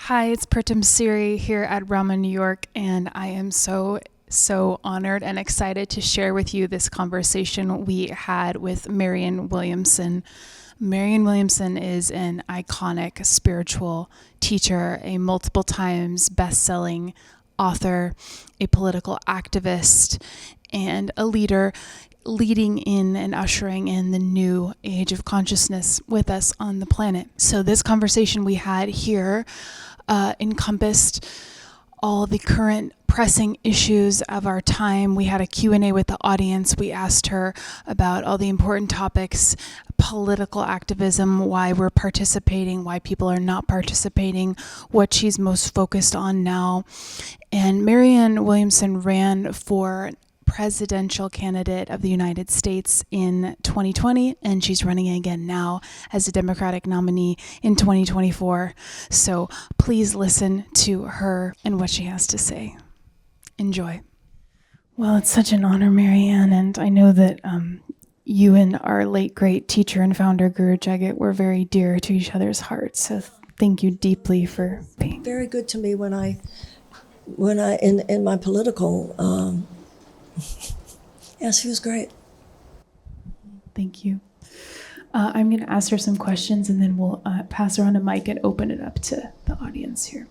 Hi, it's Pritam Siri here at Rama, New York, and I am so honored and excited to share with you this conversation we had with Marianne Williamson. Marianne Williamson is an iconic spiritual teacher, a multiple times best-selling author, a political activist, and a leader leading in and ushering in the new age of consciousness with us on the planet. So this conversation we had here encompassed all the current pressing issues of our time. We had a Q&A with the audience. We asked her about all the important topics, political activism, why we're participating, why people are not participating, what she's most focused on now. And Marianne Williamson ran for presidential candidate of the United States in 2020, and she's running again now as a Democratic nominee in 2024. So please listen to her and what she has to say. Enjoy. Well, it's such an honor, Marianne, and I know that you and our late great teacher and founder Guru Jagat were very dear to each other's hearts. So thank you deeply for being very good to me when I in my political. Yeah, she was great. Thank you. I'm going to ask her some questions, and then we'll pass her on a mic and open it up to the audience here.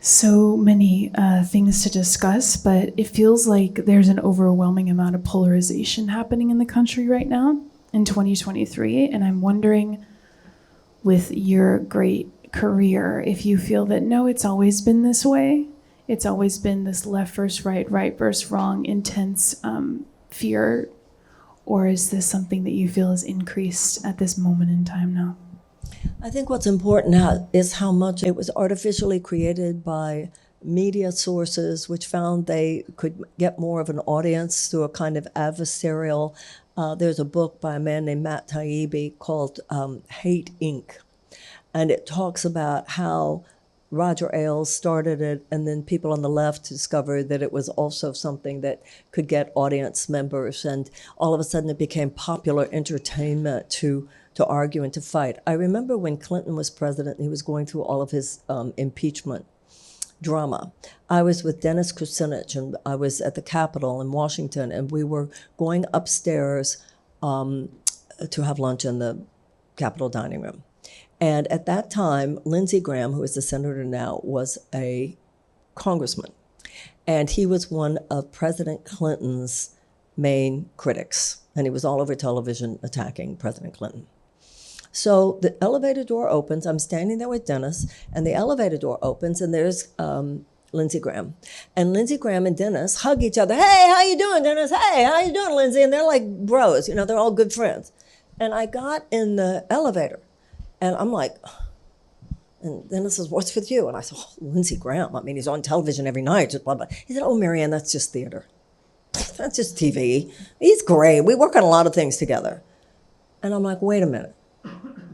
So many things to discuss, but it feels like there's an overwhelming amount of polarization happening in the country right now in 2023, and I'm wondering, with your great career, if you feel that, no, it's always been this way. It's always been this left versus right, right versus wrong, intense fear, or is this something that you feel is increased at this moment in time now? I think what's important now is how much it was artificially created by media sources, which found they could get more of an audience through a kind of adversarial. There's a book by a man named Matt Taibbi called Hate Inc., and it talks about how Roger Ailes started it, and then people on the left discovered that it was also something that could get audience members, and all of a sudden it became popular entertainment to argue and to fight. I remember when Clinton was president, he was going through all of his impeachment drama. I was with Dennis Kucinich, and I was at the Capitol in Washington, and we were going upstairs to have lunch in the Capitol dining room. And at that time, Lindsey Graham, who is the senator now, was a congressman. And he was one of President Clinton's main critics. And he was all over television attacking President Clinton. So the elevator door opens. I'm standing there with Dennis, and the elevator door opens, and there's Lindsey Graham. And Lindsey Graham and Dennis hug each other. Hey, how you doing, Dennis? Hey, how you doing, Lindsey? And they're like bros. You know, they're all good friends. And I got in the elevator. And I'm like, and Dennis says, what's with you? And I said, oh, Lindsey Graham. I mean, he's on television every night. Just blah, blah. He said, oh, Marianne, that's just theater. That's just TV. He's great. We work on a lot of things together. And I'm like, wait a minute.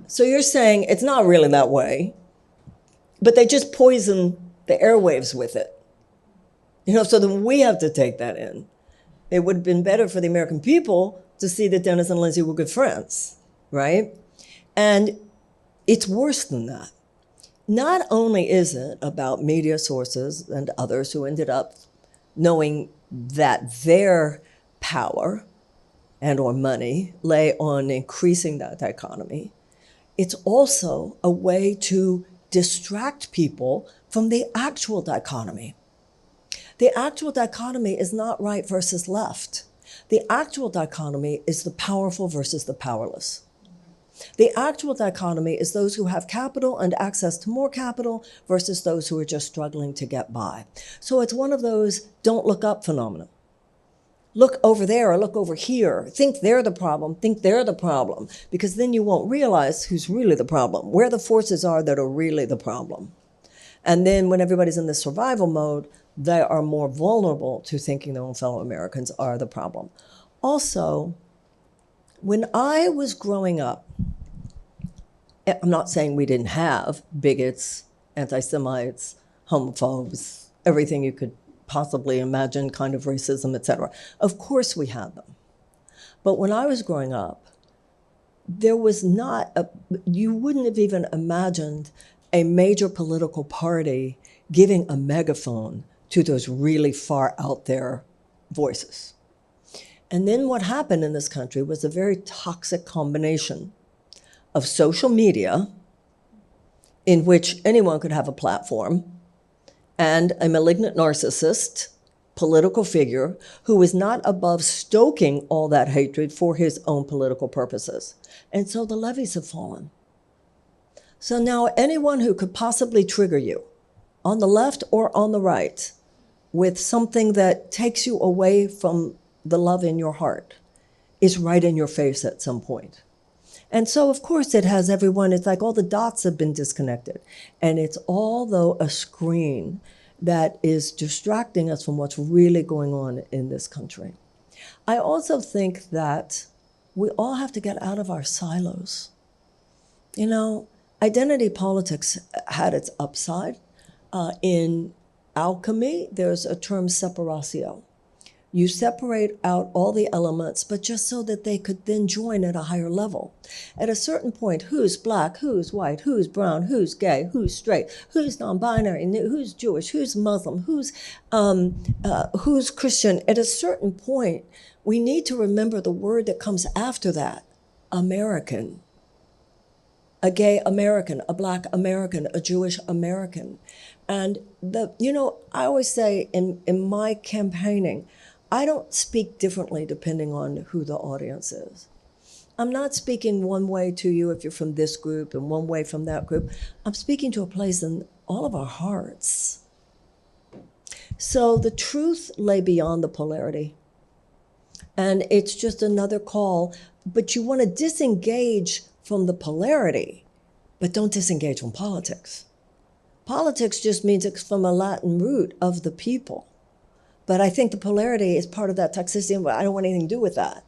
So you're saying it's not really that way, but they just poison the airwaves with it. You know, so then we have to take that in. It would have been better for the American people to see that Dennis and Lindsey were good friends, right? And it's worse than that. Not only is it about media sources and others who ended up knowing that their power and or money lay on increasing that dichotomy, it's also a way to distract people from the actual dichotomy. The actual dichotomy is not right versus left. The actual dichotomy is the powerful versus the powerless. The actual dichotomy is those who have capital and access to more capital versus those who are just struggling to get by. So it's one of those don't look up phenomena. Look over there or look over here. Think they're the problem. Think they're the problem. Because then you won't realize who's really the problem, where the forces are that are really the problem. And then when everybody's in this survival mode, they are more vulnerable to thinking their own fellow Americans are the problem. Also, when I was growing up, I'm not saying we didn't have bigots, anti-Semites, homophobes, everything you could possibly imagine, kind of racism, et cetera. Of course we had them. But when I was growing up, there was not you wouldn't have even imagined a major political party giving a megaphone to those really far out there voices. And then what happened in this country was a very toxic combination of social media, in which anyone could have a platform, and a malignant narcissist, political figure, who was not above stoking all that hatred for his own political purposes. And so the levees have fallen. So now anyone who could possibly trigger you, on the left or on the right, with something that takes you away from the love in your heart, is right in your face at some point. And so, of course, it has everyone, it's like all the dots have been disconnected. And it's all, though, a screen that is distracting us from what's really going on in this country. I also think that we all have to get out of our silos. You know, identity politics had its upside. In alchemy, there's a term separatio. You separate out all the elements, but just so that they could then join at a higher level. At a certain point, who's black, who's white, who's brown, who's gay, who's straight, who's non-binary, who's Jewish, who's Muslim, who's Christian. At a certain point, we need to remember the word that comes after that, American. A gay American, a black American, a Jewish American. And I always say in my campaigning, I don't speak differently depending on who the audience is. I'm not speaking one way to you if you're from this group and one way from that group. I'm speaking to a place in all of our hearts. So the truth lay beyond the polarity. And it's just another call. But you want to disengage from the polarity, but don't disengage from politics. Politics just means it's from a Latin root of the people. But I think the polarity is part of that toxicity, and I don't want anything to do with that.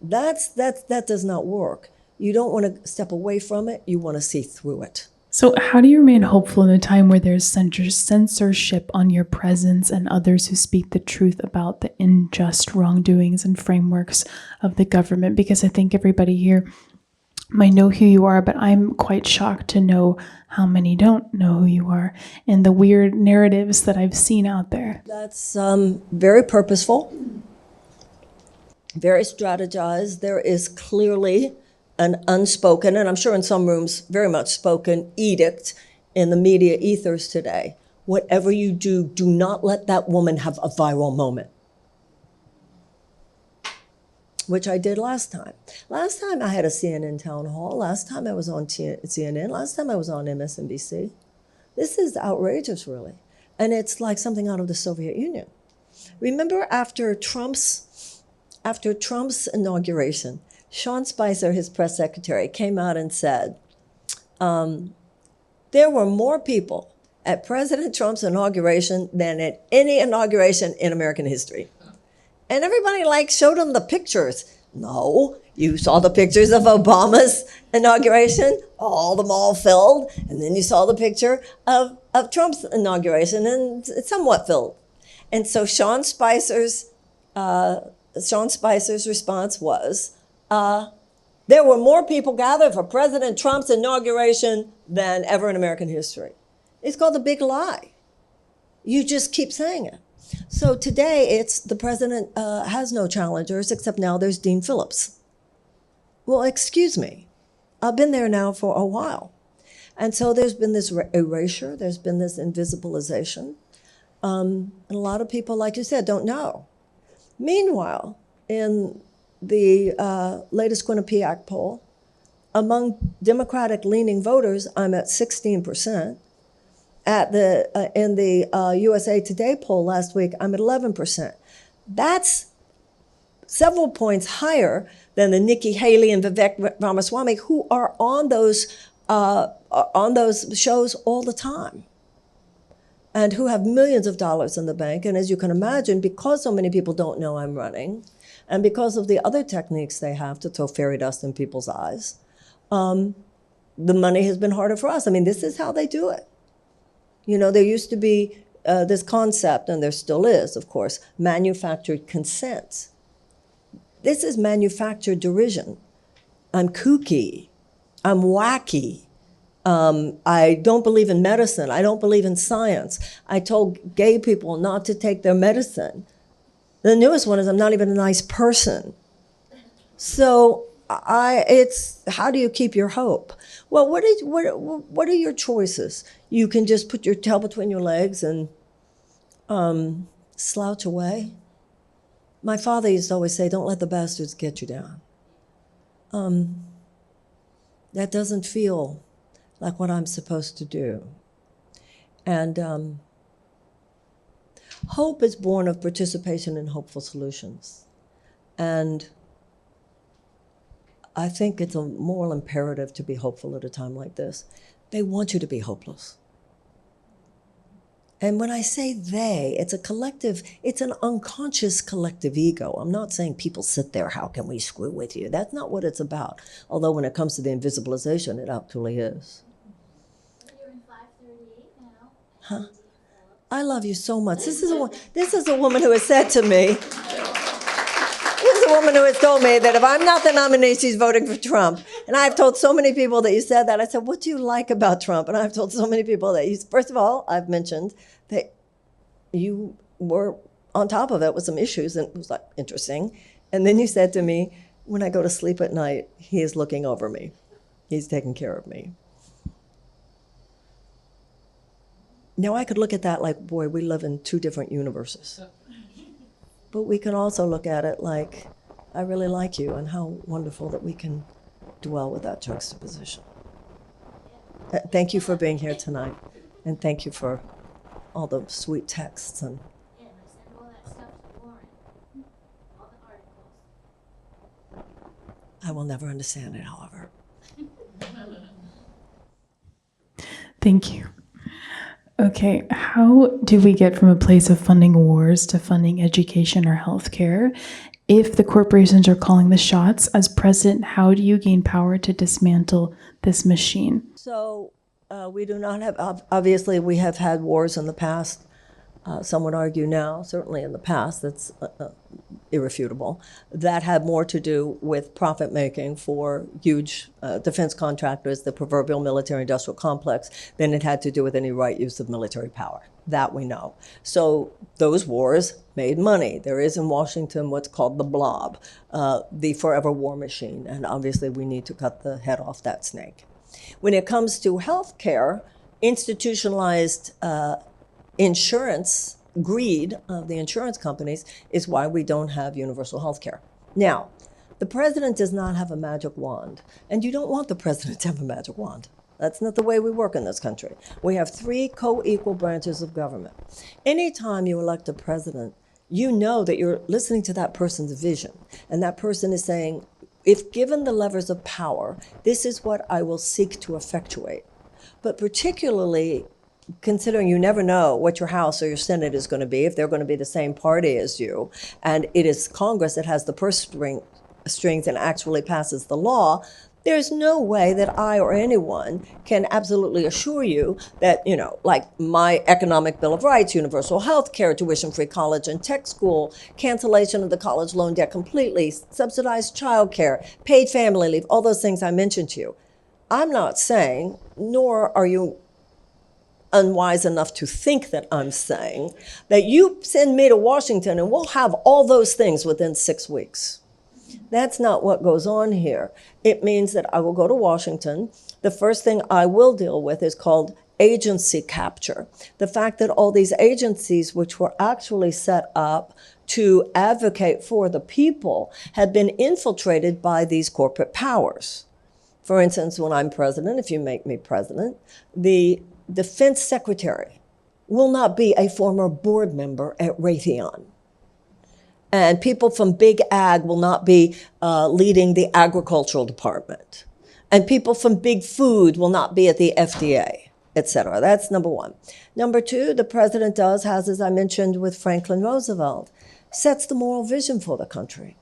That does not work. You don't want to step away from it. You want to see through it. So how do you remain hopeful in a time where there's censorship on your presence and others who speak the truth about the unjust wrongdoings and frameworks of the government? Because I think everybody here might know who you are, but I'm quite shocked to know how many don't know who you are and the weird narratives that I've seen out there. That's very purposeful, very strategized. There is clearly an unspoken, and I'm sure in some rooms very much spoken, edict in the media ethers today. Whatever you do, do not let that woman have a viral moment. Which I did last time. Last time I had a CNN town hall. Last time I was on CNN. Last time I was on MSNBC. This is outrageous, really. And it's like something out of the Soviet Union. Remember after Trump's inauguration, Sean Spicer, his press secretary, came out and said, there were more people at President Trump's inauguration than at any inauguration in American history. And everybody showed them the pictures. No, you saw the pictures of Obama's inauguration, all the mall filled, and then you saw the picture of Trump's inauguration, and it's somewhat filled. And so Sean Spicer's response was, there were more people gathered for President Trump's inauguration than ever in American history. It's called the big lie. You just keep saying it. So today, it's the president has no challengers, except now there's Dean Phillips. Well, excuse me. I've been there now for a while. And so there's been this erasure. There's been this invisibilization. And a lot of people, like you said, don't know. Meanwhile, in the latest Quinnipiac poll, among Democratic-leaning voters, I'm at 16%. In the USA Today poll last week, I'm at 11%. That's several points higher than the Nikki Haley and Vivek Ramaswamy, who are on those shows all the time and who have millions of dollars in the bank. And as you can imagine, because so many people don't know I'm running, and because of the other techniques they have to throw fairy dust in people's eyes, the money has been harder for us. I mean, this is how they do it. You know, there used to be this concept, and there still is, of course, manufactured consent. This is manufactured derision. I'm kooky. I'm wacky. I don't believe in medicine. I don't believe in science. I told gay people not to take their medicine. The newest one is I'm not even a nice person. So it's how do you keep your hope? Well, what are your choices? You can just put your tail between your legs and slouch away. My father used to always say, don't let the bastards get you down. That doesn't feel like what I'm supposed to do. And hope is born of participation in hopeful solutions. And I think it's a moral imperative to be hopeful at a time like this. They want you to be hopeless. And when I say they, it's a collective, it's an unconscious collective ego. I'm not saying people sit there, how can we screw with you? That's not what it's about. Although when it comes to the invisibilization, it actually is. You're in 538 now. Huh? I love you so much. This is a woman who has said to me, this is a woman who has told me that if I'm not the nominee, she's voting for Trump. And I've told so many people that you said that. I said, what do you like about Trump? And I've told so many people that first of all, I've mentioned that you were on top of it with some issues, and it was like interesting. And then you said to me, when I go to sleep at night, he is looking over me. He's taking care of me. Now I could look at that like, boy, we live in two different universes. But we can also look at it like, I really like you, and how wonderful that we can dwell with that juxtaposition. Thank you for being here tonight, and thank you for all the sweet texts. And Yeah, I sent all that stuff to Warren. All the articles. I will never understand it, however. Thank you. Okay, how do we get from a place of funding wars to funding education or healthcare? If the corporations are calling the shots, as president, how do you gain power to dismantle this machine? So we do not have, obviously we have had wars in the past. Some would argue now, certainly in the past, that's irrefutable, that had more to do with profit making for huge defense contractors, the proverbial military-industrial complex, than it had to do with any right use of military power. That we know. So those wars made money. There is in Washington what's called the blob, the forever war machine, and obviously we need to cut the head off that snake. When it comes to health care, institutionalized insurance, greed of the insurance companies is why we don't have universal health care. Now, the president does not have a magic wand, and you don't want the president to have a magic wand. That's not the way we work in this country. We have three co-equal branches of government. Anytime you elect a president, you know that you're listening to that person's vision, and that person is saying, if given the levers of power, this is what I will seek to effectuate. But particularly, considering you never know what your House or your Senate is going to be, if they're going to be the same party as you, and it is Congress that has the purse strings and actually passes the law, there's no way that I or anyone can absolutely assure you that, you know, like my economic Bill of Rights, universal health care, tuition-free college and tech school, cancellation of the college loan debt completely, subsidized child care, paid family leave, all those things I mentioned to you. I'm not saying, nor are you unwise enough to think that I'm saying, that you send me to Washington and we'll have all those things within 6 weeks. That's not what goes on here. It means that I will go to Washington. The first thing I will deal with is called agency capture. The fact that all these agencies, which were actually set up to advocate for the people, have been infiltrated by these corporate powers. For instance, when I'm president, if you make me president, the defense secretary will not be a former board member at Raytheon. And people from big ag will not be leading the agricultural department. And people from big food will not be at the FDA, et cetera. That's number one. Number two, the president has, as I mentioned with Franklin Roosevelt, sets the moral vision for the country.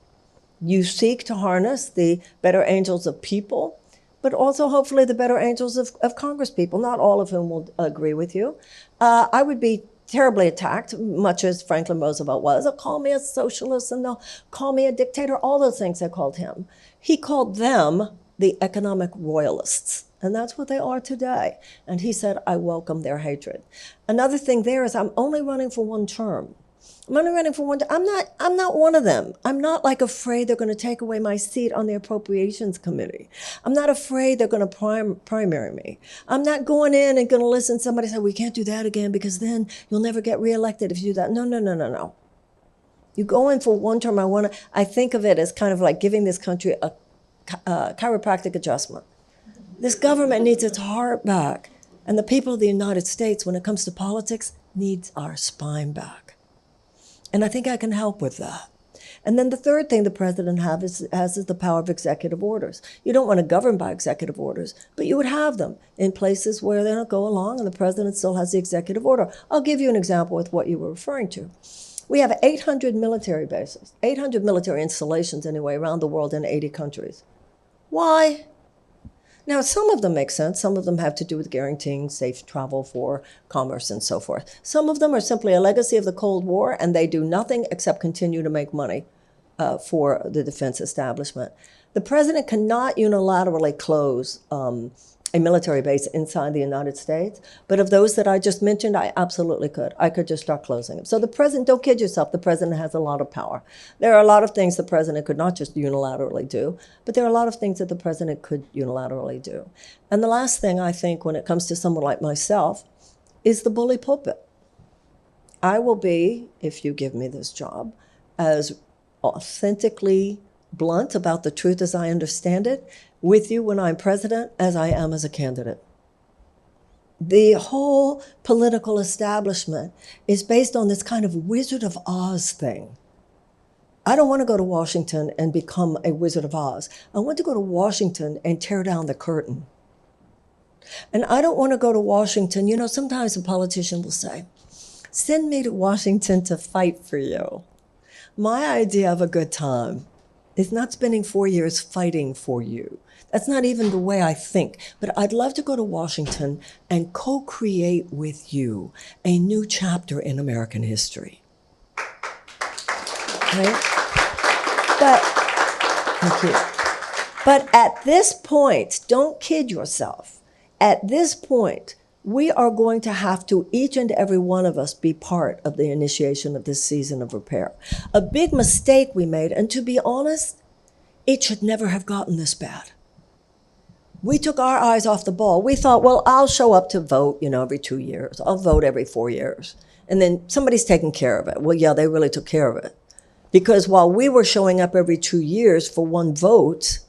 You seek to harness the better angels of people, but also hopefully the better angels of Congress people, not all of whom will agree with you. I would be terribly attacked, much as Franklin Roosevelt was. They'll call me a socialist and they'll call me a dictator, all those things they called him. He called them the economic royalists. And that's what they are today. And he said, I welcome their hatred. Another thing there is I'm only running for one term. I'm only running for one term. I'm not one of them. I'm not like afraid they're going to take away my seat on the Appropriations Committee. I'm not afraid they're going to primary me. I'm not going in and going to listen to somebody say, we can't do that again because then you'll never get reelected if you do that. No. You go in for one term. I think of it as kind of like giving this country a chiropractic adjustment. This government needs its heart back. And the people of the United States, when it comes to politics, needs our spine back. And I think I can help with that. And then the third thing the president has is the power of executive orders. You don't want to govern by executive orders, but you would have them in places where they don't go along and the president still has the executive order. I'll give you an example with what you were referring to. We have 800 military bases, 800 military installations anyway, around the world in 80 countries. Why? Now, some of them make sense. Some of them have to do with guaranteeing safe travel for commerce and so forth. Some of them are simply a legacy of the Cold War, and they do nothing except continue to make money for the defense establishment. The president cannot unilaterally close a military base inside the United States, but of those that I just mentioned, I absolutely could. I could just start closing them. So the president, don't kid yourself, the president has a lot of power. There are a lot of things the president could not just unilaterally do, but there are a lot of things that the president could unilaterally do. And the last thing I think when it comes to someone like myself is the bully pulpit. I will be, if you give me this job, as authentically blunt about the truth as I understand it with you when I'm president as I am as a candidate. The whole political establishment is based on this kind of Wizard of Oz thing. I don't want to go to Washington and become a Wizard of Oz. I want to go to Washington and tear down the curtain. And I don't want to go to Washington. You know, sometimes a politician will say, send me to Washington to fight for you. My idea of a good time is not spending 4 years fighting for you. That's not even the way I think. But I'd love to go to Washington and co-create with you a new chapter in American history. Right? Thank you. But at this point, don't kid yourself. At this point, we are going to have to, each and every one of us, be part of the initiation of this season of repair. A big mistake we made, and to be honest, it should never have gotten this bad. We took our eyes off the ball. We thought, well, I'll show up to vote, every 2 years. I'll vote every 4 years. And then somebody's taking care of it. Well, yeah, they really took care of it. Because while we were showing up every 2 years for one vote,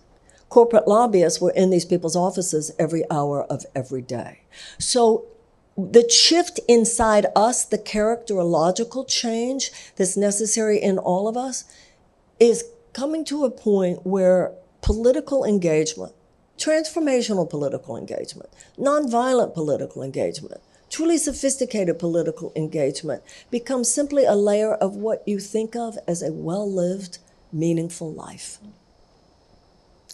corporate lobbyists were in these people's offices every hour of every day. So the shift inside us, the characterological change that's necessary in all of us, is coming to a point where political engagement, transformational political engagement, nonviolent political engagement, truly sophisticated political engagement becomes simply a layer of what you think of as a well-lived, meaningful life.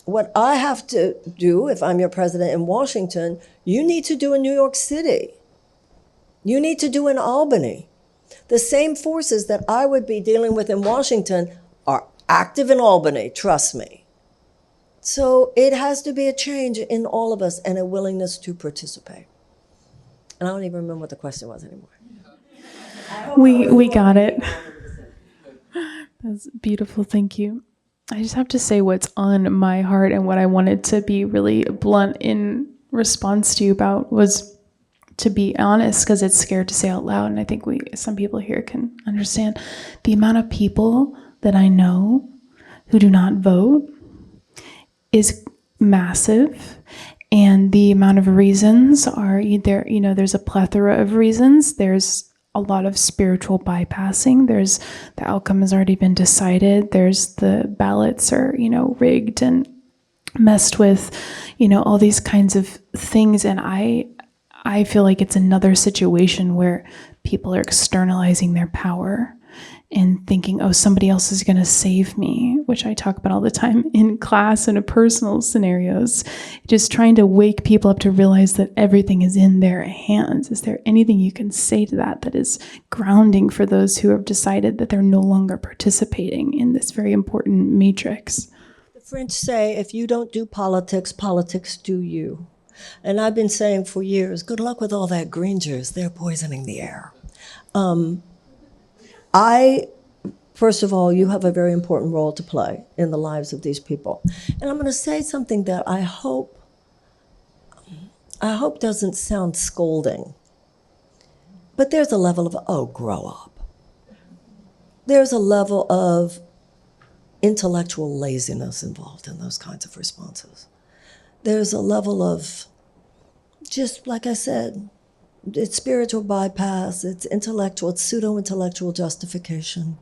What I have to do, if I'm your president in Washington, you need to do in New York City. You need to do in Albany. The same forces that I would be dealing with in Washington are active in Albany, trust me. So it has to be a change in all of us and a willingness to participate. And I don't even remember what the question was anymore. We got it. That's beautiful. Thank you. I just have to say what's on my heart and what I wanted to be really blunt in response to you about was to be honest, because it's scared to say out loud. And I think some people here can understand the amount of people that I know who do not vote is massive. And the amount of reasons are either, there's a plethora of reasons. There's a lot of spiritual bypassing. There's the outcome has already been decided. There's the ballots are, rigged and messed with, all these kinds of things. And I feel like it's another situation where people are externalizing their power and thinking, oh, somebody else is going to save me, which I talk about all the time in class and in personal scenarios. Just trying to wake people up to realize that everything is in their hands. Is there anything you can say to that is grounding for those who have decided that they're no longer participating in this very important matrix? The French say, if you don't do politics, politics do you. And I've been saying for years, good luck with all that green juice. They're poisoning the air. First of all, you have a very important role to play in the lives of these people. And I'm going to say something that I hope doesn't sound scolding. But there's a level of, oh, grow up. There's a level of intellectual laziness involved in those kinds of responses. There's a level of, just like I said, it's spiritual bypass, it's intellectual, it's pseudo-intellectual justification.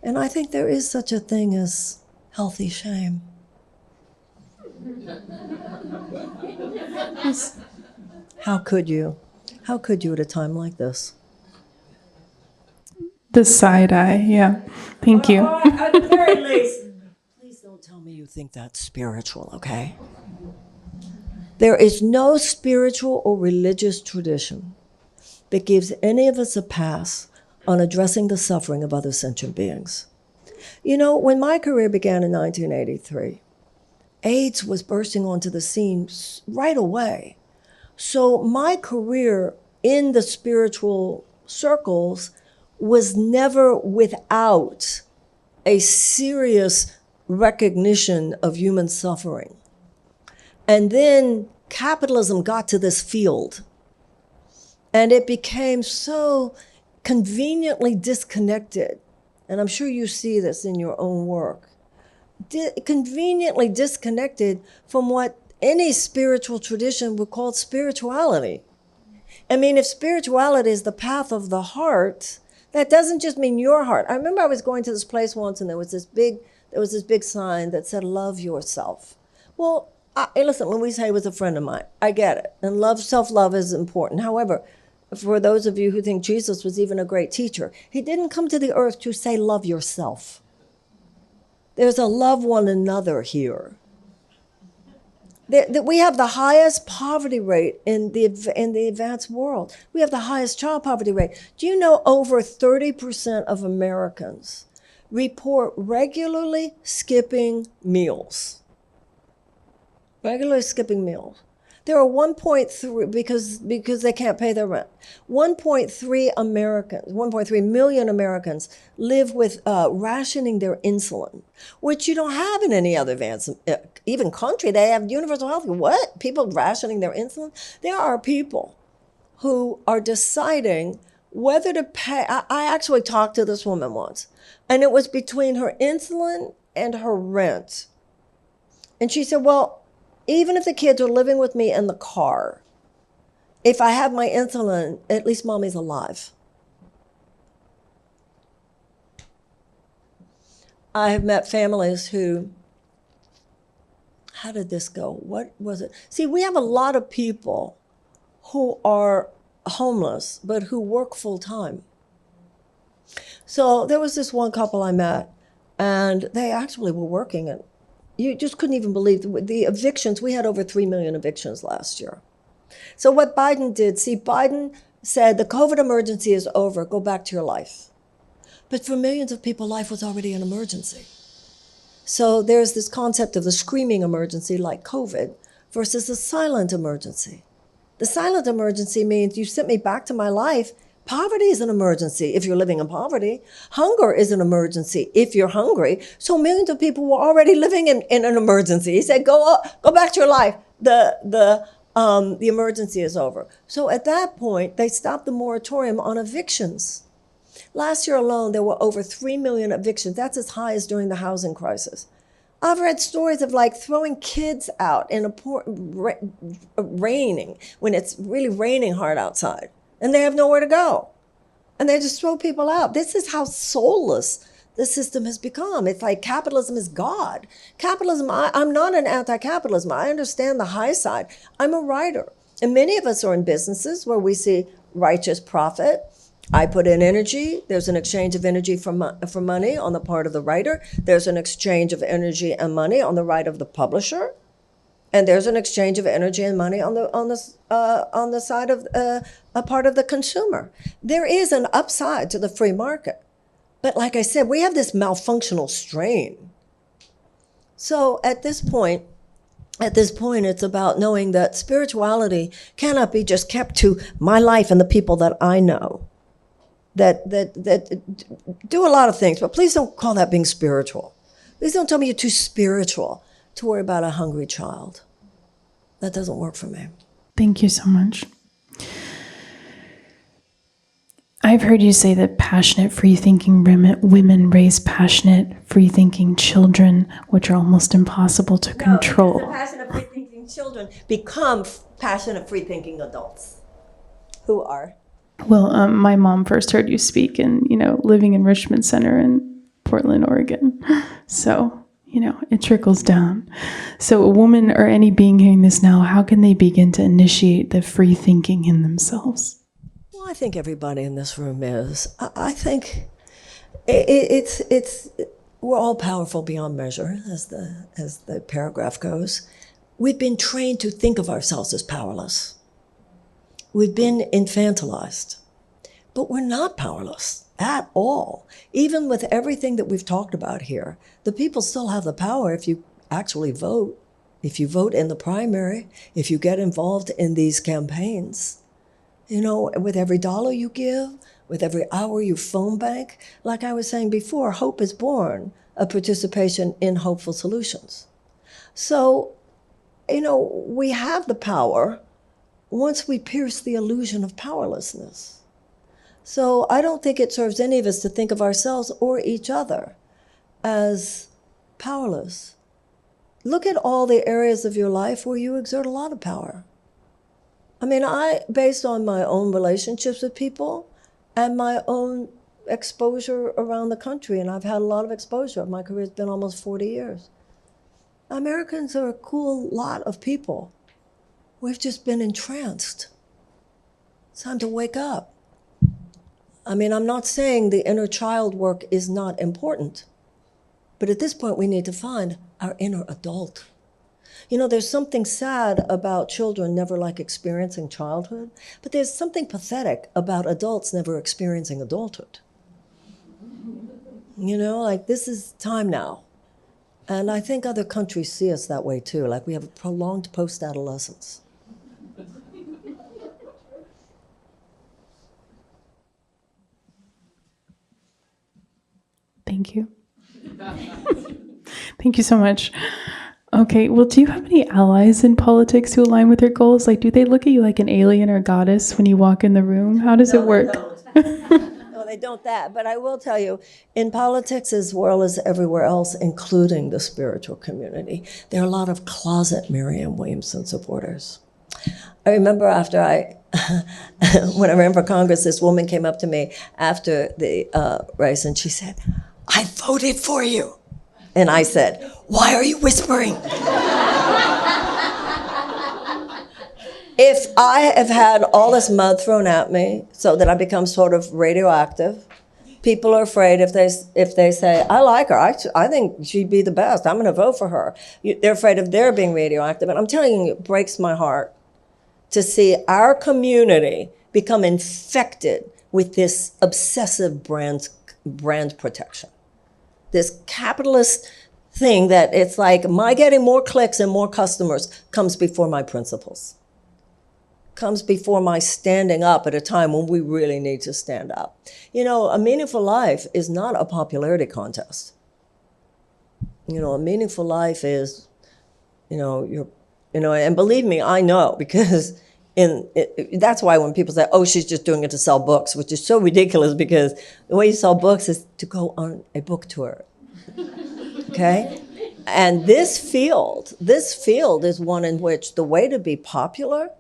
And I think there is such a thing as healthy shame. How could you? How could you at a time like this? The side eye, yeah. Thank you. At the very least, please don't tell me you think that's spiritual, okay? There is no spiritual or religious tradition that gives any of us a pass on addressing the suffering of other sentient beings. You know, when my career began in 1983, AIDS was bursting onto the scene right away. So my career in the spiritual circles was never without a serious recognition of human suffering. And then capitalism got to this field, and it became so conveniently disconnected, and I'm sure you see this in your own work, conveniently disconnected from what any spiritual tradition would call spirituality. I mean, if spirituality is the path of the heart, that doesn't just mean your heart. I remember I was going to this place once, and there was this big sign that said, love yourself. Well, listen, Louise Hay was a friend of mine. I get it. And self-love is important. However, for those of you who think Jesus was even a great teacher, he didn't come to the earth to say, love yourself. There's a love one another here. We have the highest poverty rate in the advanced world. We have the highest child poverty rate. Do you know over 30% of Americans report regularly skipping meals? Regularly skipping meals. There are 1.3, because they can't pay their rent, 1.3 million Americans live with rationing their insulin, which you don't have in any other advanced, even country. They have universal health. What? People rationing their insulin? There are people who are deciding whether to pay. I actually talked to this woman once, and it was between her insulin and her rent. And she said, well, even if the kids are living with me in the car, if I have my insulin, at least mommy's alive. I have met families who, how did this go? What was it? See, we have a lot of people who are homeless, but who work full time. So there was this one couple I met, and they actually were working, and you just couldn't even believe the evictions. We had over 3 million evictions last year. So what Biden did, Biden said the COVID emergency is over, go back to your life. But for millions of people, life was already an emergency. So there's this concept of the screaming emergency like COVID versus the silent emergency. The silent emergency means you sent me back to my life. Poverty is an emergency if you're living in poverty. Hunger is an emergency if you're hungry. So millions of people were already living in an emergency. He said, go back to your life. The emergency is over. So at that point, they stopped the moratorium on evictions. Last year alone, there were over 3 million evictions. That's as high as during the housing crisis. I've read stories of like throwing kids out in raining, when it's really raining hard outside, and they have nowhere to go. And they just throw people out. This is how soulless the system has become. It's like capitalism is God. Capitalism, I'm not an anti-capitalism. I understand the high side. I'm a writer. And many of us are in businesses where we see righteous profit. I put in energy. There's an exchange of energy for money on the part of the writer. There's an exchange of energy and money on the right of the publisher. And there's an exchange of energy and money on the side of a part of the consumer. There is an upside to the free market. But like I said, we have this malfunctional strain. So at this point, it's about knowing that spirituality cannot be just kept to my life and the people that I know that do a lot of things, but please don't call that being spiritual. Please don't tell me you're too spiritual to worry about a hungry child. That doesn't work for me. Thank you so much. I've heard you say that passionate, free-thinking women raise passionate, free-thinking children, which are almost impossible to control. The passionate, free-thinking children become passionate, free-thinking adults who are. Well, my mom first heard you speak living in Richmond Center in Portland, Oregon. So, it trickles down. So a woman or any being hearing this now, how can they begin to initiate the free thinking in themselves? Well, I think everybody in this room is. I think it's we're all powerful beyond measure, as the paragraph goes. We've been trained to think of ourselves as powerless. We've been infantilized, but we're not powerless at all. Even with everything that we've talked about here, the people still have the power if you actually vote, if you vote in the primary, if you get involved in these campaigns. With every dollar you give, with every hour you phone bank, like I was saying before, hope is born of participation in hopeful solutions. So, we have the power once we pierce the illusion of powerlessness. So I don't think it serves any of us to think of ourselves or each other as powerless. Look at all the areas of your life where you exert a lot of power. Based on my own relationships with people and my own exposure around the country, and I've had a lot of exposure. My career's been almost 40 years. Americans are a cool lot of people. We've just been entranced. It's time to wake up. I'm not saying the inner child work is not important, but at this point we need to find our inner adult. There's something sad about children never experiencing childhood, but there's something pathetic about adults never experiencing adulthood. This is time now. And I think other countries see us that way too, we have a prolonged post-adolescence. Thank you. Thank you so much. Okay, well, do you have any allies in politics who align with your goals? Do they look at you like an alien or goddess when you walk in the room? How does it work? No, they don't that. But I will tell you, in politics as well as everywhere else, including the spiritual community, there are a lot of closet Marianne Williamson supporters. I remember when I ran for Congress, this woman came up to me after the race and she said, "I voted for you." And I said, "Why are you whispering?" If I have had all this mud thrown at me so that I become sort of radioactive, people are afraid if they say, "I like her, I think she'd be the best, I'm going to vote for her." They're afraid of their being radioactive. And I'm telling you, it breaks my heart to see our community become infected with this obsessive brand protection. This capitalist thing that it's my getting more clicks and more customers comes before my principles, comes before my standing up at a time when we really need to stand up. A meaningful life is not a popularity contest. A meaningful life is, and believe me, I know, because that's why when people say, "Oh, she's just doing it to sell books," which is so ridiculous, because the way you sell books is to go on a book tour. Okay? And this field is one in which the way to be popular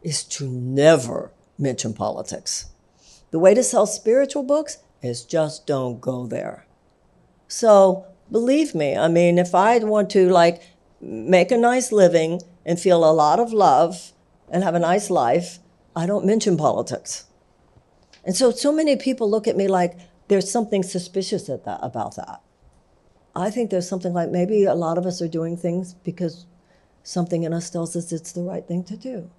is to never mention politics. The way to sell spiritual books is just don't go there. So believe me, if I want to make a nice living and feel a lot of love and have a nice life, I don't mention politics. And so many people look at me like there's something suspicious about that. I think there's something like maybe a lot of us are doing things because something in us tells us it's the right thing to do.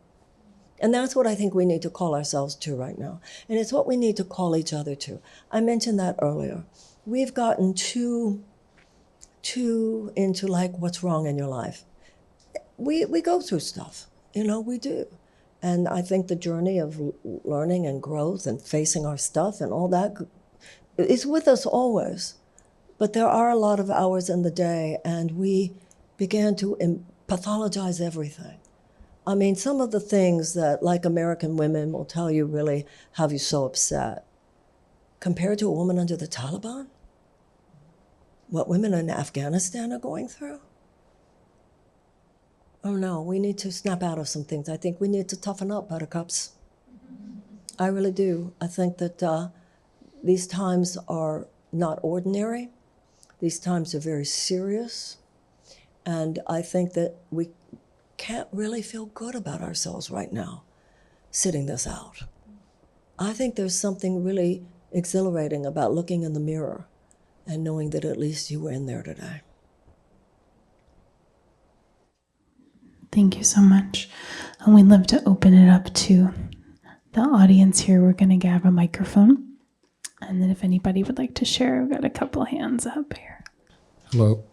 And that's what I think we need to call ourselves to right now. And it's what we need to call each other to. I mentioned that earlier. We've gotten too into like what's wrong in your life. We go through stuff, we do. And I think the journey of learning and growth and facing our stuff and all that is with us always. But there are a lot of hours in the day, and we began to pathologize everything. I mean, some of the things that, like American women, will tell you really have you so upset. Compared to a woman under the Taliban? What women in Afghanistan are going through? Oh no, we need to snap out of some things. I think we need to toughen up, buttercups. I really do. I think that these times are not ordinary. These times are very serious. And I think that we can't really feel good about ourselves right now, sitting this out. I think there's something really exhilarating about looking in the mirror and knowing that at least you were in there today. Thank you so much. And we'd love to open it up to the audience here. We're going to grab a microphone. And then if anybody would like to share, we've got a couple hands up here. Hello.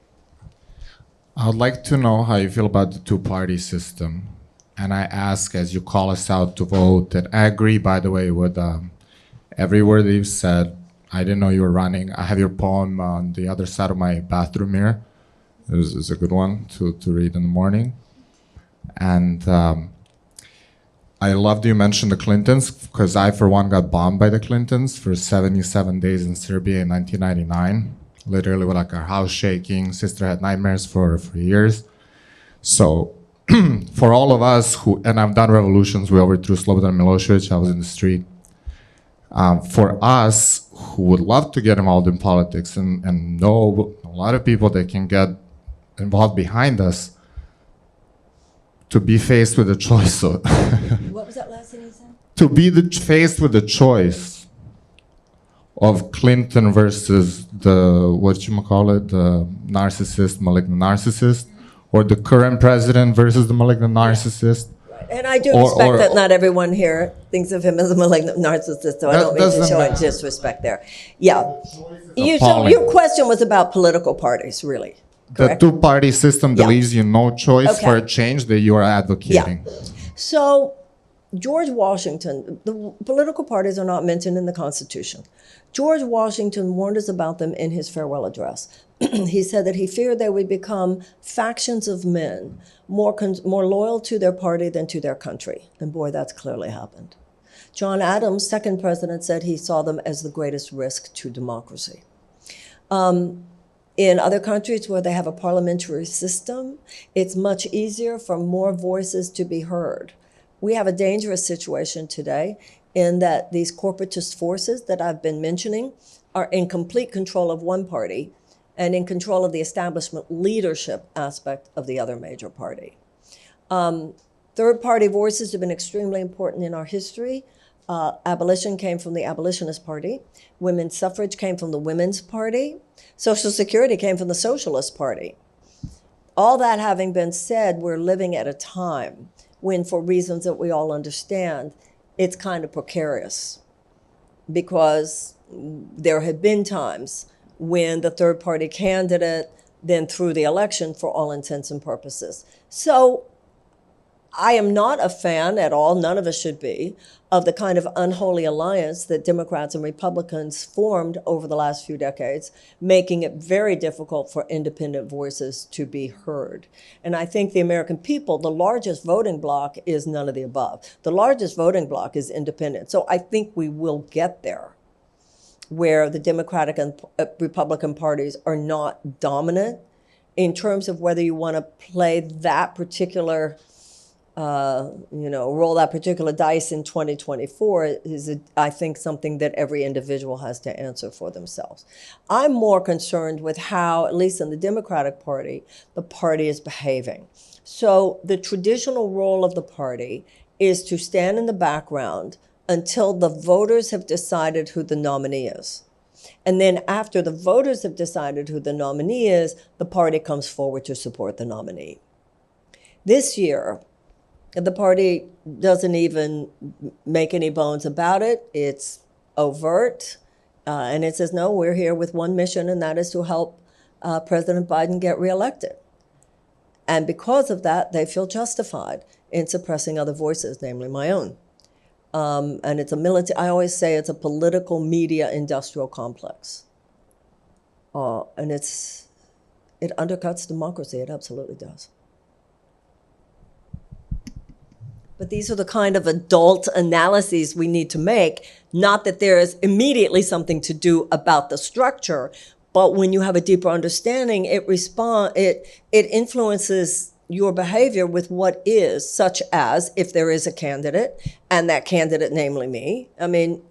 I would like to know how you feel about the two-party system. And I ask, as you call us out to vote, that I agree, by the way, with every word that you've said. I didn't know you were running. I have your poem on the other side of my bathroom mirror. It's a good one to read in the morning. And I loved you mentioned the Clintons, because I, for one, got bombed by the Clintons for 77 days in Serbia in 1999. Literally with like our house shaking. Sister had nightmares for years. So for all of us who, and I've done revolutions, we overthrew Slobodan Milosevic, I was in the street. For us who would love to get involved in politics and know a lot of people that can get involved behind us, to be faced with a choice. What was that last thing you said? To be faced with the choice of Clinton versus the, the narcissist, malignant narcissist, or the current president versus the malignant narcissist. Right. And I do respect that not everyone here thinks of him as a malignant narcissist, so I don't mean to show any disrespect there. Yeah. So your question was about political parties, really. Correct? The two-party system that leaves you no choice for a change that you are advocating. Yeah. So George Washington, the political parties are not mentioned in the Constitution. George Washington warned us about them in his farewell address. He said that he feared they would become factions of men more loyal to their party than to their country. And boy, that's clearly happened. John Adams, second president, said he saw them as the greatest risk to democracy. In other countries where they have a parliamentary system, it's much easier for more voices to be heard. We have a dangerous situation today in that these corporatist forces that I've been mentioning are in complete control of one party and in control of the establishment leadership aspect of the other major party. Third-party voices have been extremely important in our history. Abolition came from the Abolitionist Party. Women's suffrage came from the Women's Party. Social Security came from the Socialist Party. All that having been said, we're living at a time when, for reasons that we all understand, it's kind of precarious, because there have been times when the third party candidate then threw the election for all intents and purposes. So I am not a fan at all, none of us should be, of the kind of unholy alliance that Democrats and Republicans formed over the last few decades, making it very difficult for independent voices to be heard. And I think the American people, the largest voting bloc is none of the above. The largest voting bloc is independent. So I think we will get there, where the Democratic and Republican parties are not dominant in terms of whether you want to play that particular roll that particular dice in 2024 is, I think, something that every individual has to answer for themselves. I'm more concerned with how, at least in the Democratic Party, the party is behaving. So the traditional role of the party is to stand in the background, until the voters have decided who the nominee is. And then after the voters have decided who the nominee is, the party comes forward to support the nominee. This year, the party doesn't even make any bones about it. It's overt. And it says, no, we're here with one mission, and that is to help President Biden get reelected. And because of that, they feel justified in suppressing other voices, namely my own. And it's a military, I always say it's a political media industrial complex. And it undercuts democracy, it absolutely does. But these are the kind of adult analyses we need to make, not that there is immediately something to do about the structure, but when you have a deeper understanding, it influences your behavior with what is, such as if there is a candidate, and that candidate, namely me. I mean,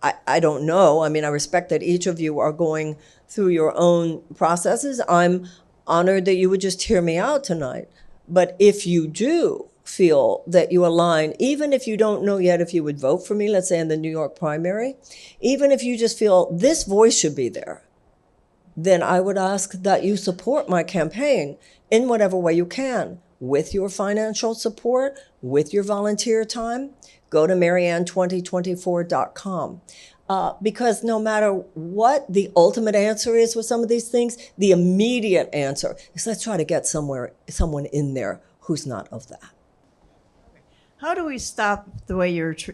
I don't know. I mean, I respect that each of you are going through your own processes. I'm honored that you would just hear me out tonight. But if you do feel that you align, even if you don't know yet if you would vote for me, let's say in the New York primary, even if you just feel this voice should be there, then I would ask that you support my campaign in whatever way you can, with your financial support, with your volunteer time. Go to Marianne2024.com. Because no matter what the ultimate answer is with some of these things, the immediate answer is let's try to get someone in there who's not of that. How do we stop the way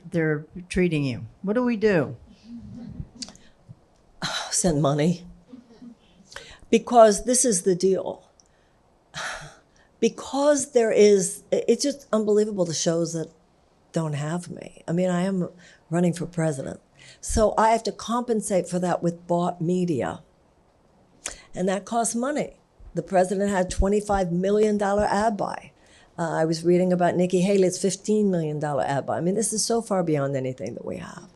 they're treating you? What do we do? Send money. Because this is the deal. Because it's just unbelievable the shows that don't have me. I mean, I am running for president. So I have to compensate for that with bought media. And that costs money. The president had $25 million ad buy. I was reading about Nikki Haley's $15 million ad buy. I mean, this is so far beyond anything that we have.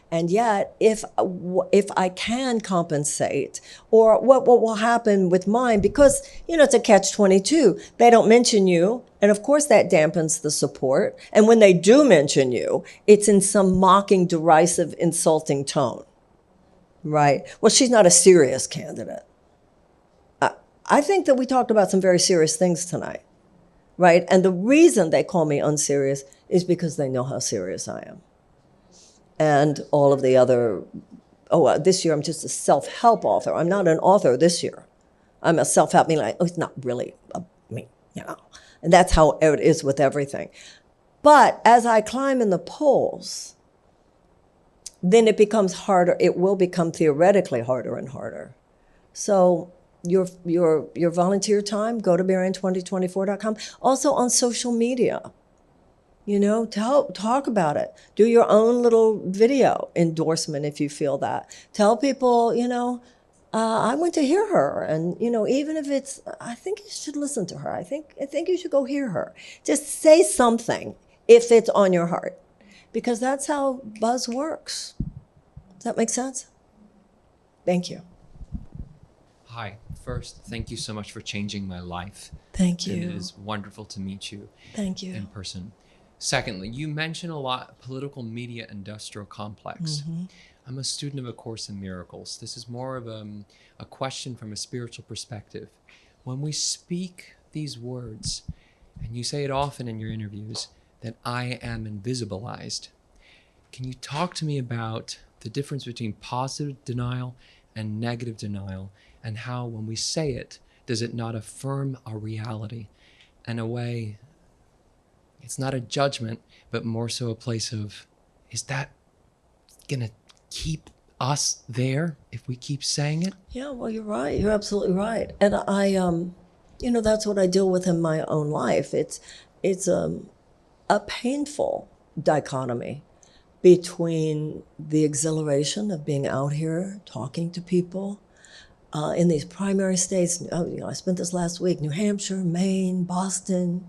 And yet, if I can compensate, or what will happen with mine, because, it's a catch-22. They don't mention you, and of course that dampens the support. And when they do mention you, it's in some mocking, derisive, insulting tone, right? Well, she's not a serious candidate. I think that we talked about some very serious things tonight, right? And the reason they call me unserious is because they know how serious I am. And all of the other, this year I'm just a self-help author. I'm not an author this year. I'm a self-help, it's not really me, And that's how it is with everything. But as I climb in the polls, then it becomes harder. It will become theoretically harder and harder. So your volunteer time, go to Marianne2024.com. Also on social media. Talk about it. Do your own little video endorsement if you feel that. Tell people, I went to hear her, and even if it's, I think you should listen to her. I think you should go hear her. Just say something if it's on your heart, because that's how buzz works. Does that make sense? Thank you. Hi. First, thank you so much for changing my life. Thank you. It is wonderful to meet you. Thank you. In person. Secondly, you mention a lot political media industrial complex. Mm-hmm. I'm a student of A Course in Miracles. This is more of a question from a spiritual perspective. When we speak these words, and you say it often in your interviews, that I am invisibilized, can you talk to me about the difference between positive denial and negative denial, and how when we say it, does it not affirm our reality in a way? It's not a judgment, but more so a place of, is that going to keep us there if we keep saying it? Yeah, well, you're right. You're absolutely right. And I, that's what I deal with in my own life. It's a painful dichotomy between the exhilaration of being out here talking to people in these primary states. I spent this last week, New Hampshire, Maine, Boston,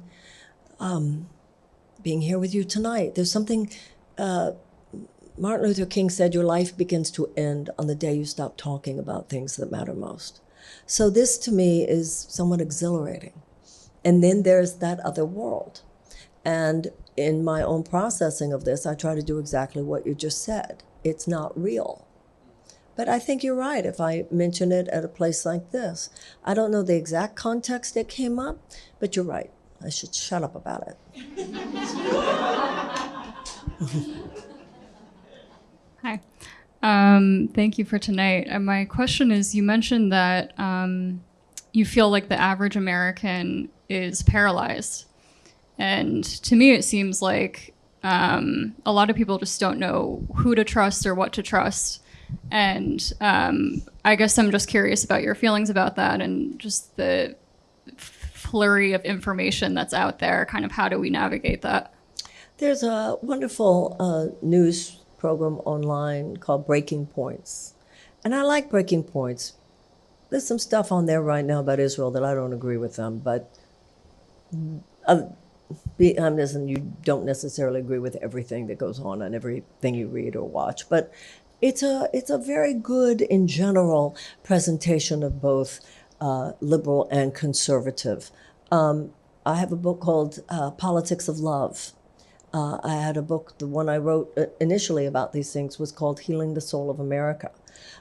being here with you tonight. There's something, Martin Luther King said, your life begins to end on the day you stop talking about things that matter most. So this to me is somewhat exhilarating. And then there's that other world. And in my own processing of this, I try to do exactly what you just said. It's not real. But I think you're right if I mention it at a place like this. I don't know the exact context it came up, but you're right. I should shut up about it. Hi. Thank you for tonight. My question is, you mentioned that you feel like the average American is paralyzed. And to me, it seems like a lot of people just don't know who to trust or what to trust. And I guess I'm just curious about your feelings about that and just the flurry of information that's out there. Kind of how do we navigate that? There's a wonderful news program online called Breaking Points. And I like Breaking Points. There's some stuff on there right now about Israel that I don't agree with them, but you don't necessarily agree with everything that goes on everything you read or watch. But it's a very good, in general, presentation of both liberal and conservative. I have a book called Politics of Love. I had a book, the one I wrote initially about these things was called Healing the Soul of America.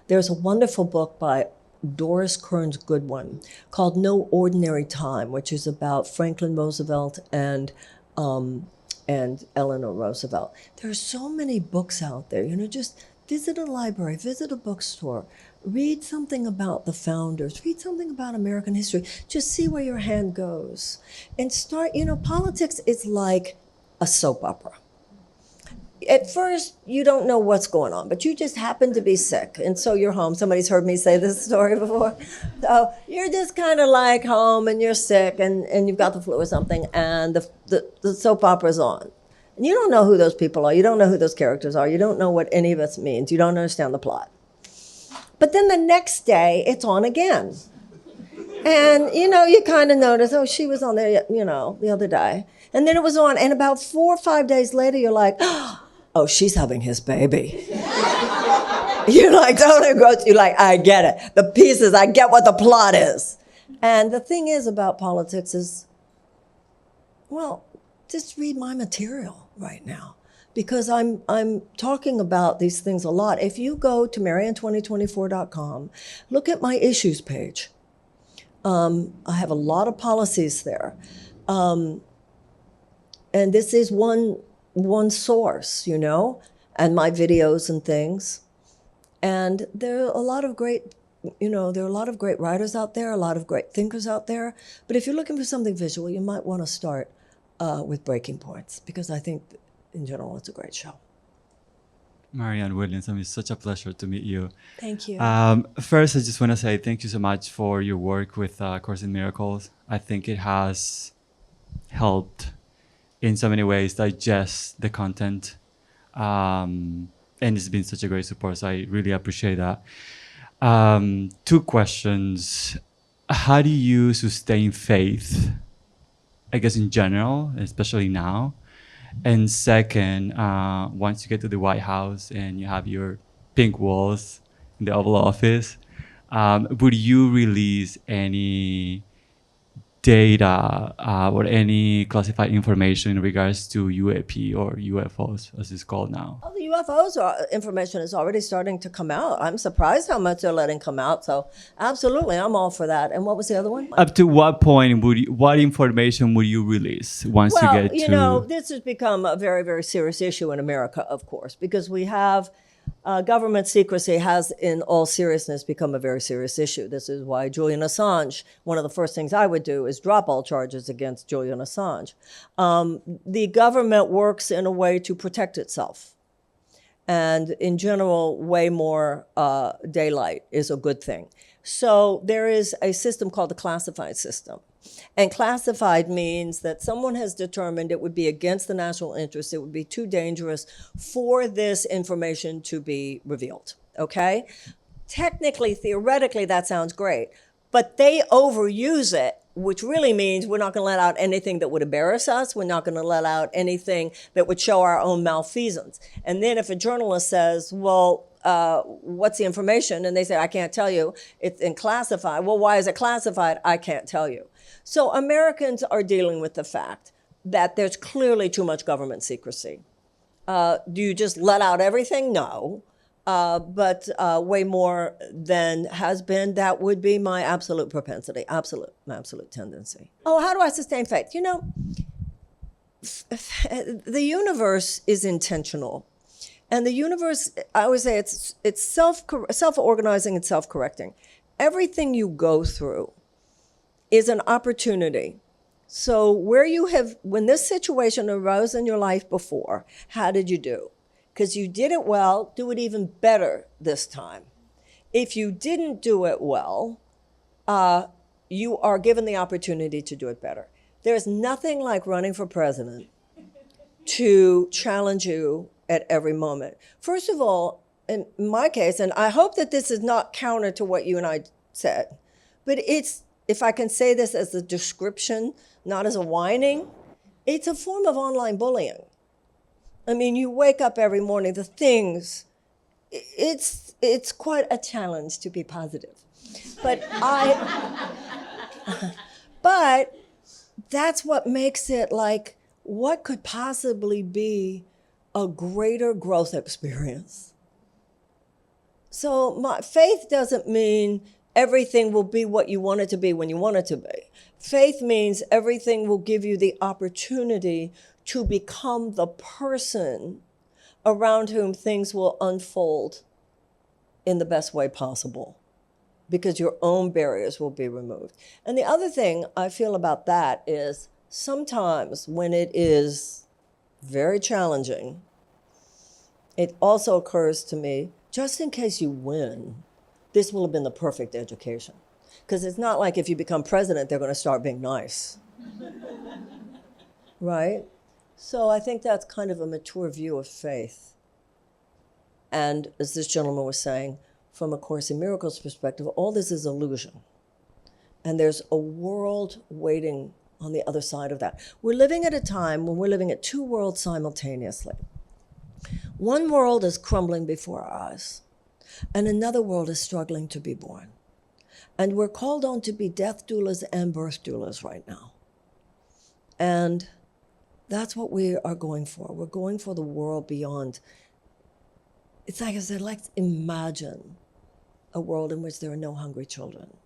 There's a wonderful book by Doris Kearns Goodwin called No Ordinary Time, which is about Franklin Roosevelt and Eleanor Roosevelt. There are so many books out there, just visit a library, visit a bookstore, read something about the founders, read something about American history, just see where your hand goes. And start, politics is like a soap opera. At first, you don't know what's going on, but you just happen to be sick, and so you're home. Somebody's heard me say this story before. So you're just kind of like home, and you're sick, and you've got the flu or something, and the soap opera's on. And you don't know who those people are. You don't know who those characters are. You don't know what any of this means. You don't understand the plot. But then the next day, it's on again. And, you kind of notice, oh, she was on there, the other day. And then it was on, and about 4 or 5 days later, you're like, oh, she's having his baby. You're like, totally gross. You're like, I get it. The pieces, I get what the plot is. And the thing is about politics is, well, just read my material right now. Because I'm talking about these things a lot. If you go to Marianne2024.com, look at my issues page. I have a lot of policies there. And this is one source, and my videos and things. And there are a lot of great, writers out there, a lot of great thinkers out there. But if you're looking for something visual, you might want to start with Breaking Points, because I think in general it's a great show. Marianne Williamson, it's such a pleasure to meet you. Thank you. First, I just want to say thank you so much for your work with Course in Miracles. I think it has helped in so many ways digest the content. And it's been such a great support, so I really appreciate that. 2 questions. How do you sustain faith, I guess in general, especially now? And second, once you get to the White House and you have your pink walls in the Oval Office, would you release any data or any classified information in regards to UAP or UFOs, as it's called now? Oh, the UFOs information is already starting to come out. I'm surprised how much they're letting come out. So absolutely, I'm all for that. And what was the other one? Up to what point what information would you release once you get to... this has become a very, very serious issue in America, of course, because we have government secrecy has, in all seriousness, become a very serious issue. This is why Julian Assange, one of the first things I would do is drop all charges against Julian Assange. The government works in a way to protect itself. And in general, way more daylight is a good thing. So there is a system called the classified system. And classified means that someone has determined it would be against the national interest, it would be too dangerous for this information to be revealed, okay? Technically, theoretically, that sounds great, but they overuse it, which really means we're not gonna let out anything that would embarrass us, we're not gonna let out anything that would show our own malfeasance. And then if a journalist says, well, what's the information? And they say, I can't tell you, it's in classified. Well, why is it classified? I can't tell you. So Americans are dealing with the fact that there's clearly too much government secrecy. Do you just let out everything? No. But way more than has been, that would be my absolute propensity, absolute tendency. Oh, how do I sustain faith? You know, the universe is intentional. And the universe, I always say, it's self-organizing and self-correcting. Everything you go through is an opportunity. So when this situation arose in your life before, how did you do? Because you did it well, do it even better this time. If you didn't do it well, you are given the opportunity to do it better. There's nothing like running for president to challenge you at every moment. First of all, in my case, and I hope that this is not counter to what you and I said, but it's, if I can say this as a description, not as a whining, it's a form of online bullying. I mean, you wake up every morning, the things, it's quite a challenge to be positive. But but that's what makes it like, what could possibly be a greater growth experience? So my faith doesn't mean everything will be what you want it to be when you want it to be. Faith means everything will give you the opportunity to become the person around whom things will unfold in the best way possible, because your own barriers will be removed. And the other thing I feel about that is sometimes when it is very challenging, it also occurs to me, just in case you win, this will have been the perfect education. Because it's not like if you become president, they're going to start being nice. Right? So I think that's kind of a mature view of faith. And as this gentleman was saying, from A Course in Miracles perspective, all this is illusion. And there's a world waiting on the other side of that. We're living at a time when we're living at two worlds simultaneously. One world is crumbling before our eyes, and another world is struggling to be born. And we're called on to be death doulas and birth doulas right now. And that's what we are going for. We're going for the world beyond. It's like I said, let's imagine a world in which there are no hungry children.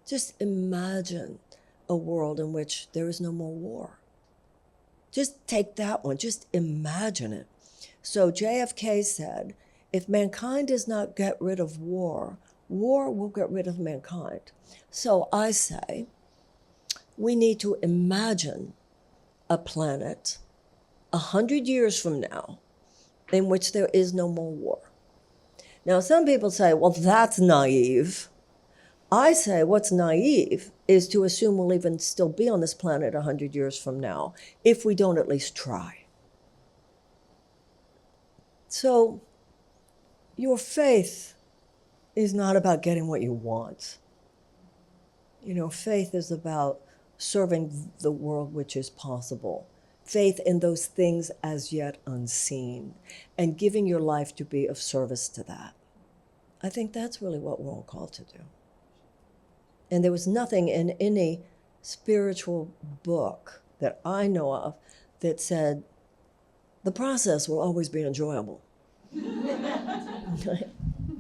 Just imagine a world in which there is no more war. Just take that one, just imagine it. So JFK said, if mankind does not get rid of war, war will get rid of mankind. So I say, we need to imagine a planet 100 years from now in which there is no more war. Now, some people say, well, that's naive. I say what's naive is to assume we'll even still be on this planet 100 years from now if we don't at least try. So your faith is not about getting what you want. You know, faith is about serving the world which is possible. Faith in those things as yet unseen, and giving your life to be of service to that. I think that's really what we're all called to do. And there was nothing in any spiritual book that I know of that said, the process will always be enjoyable.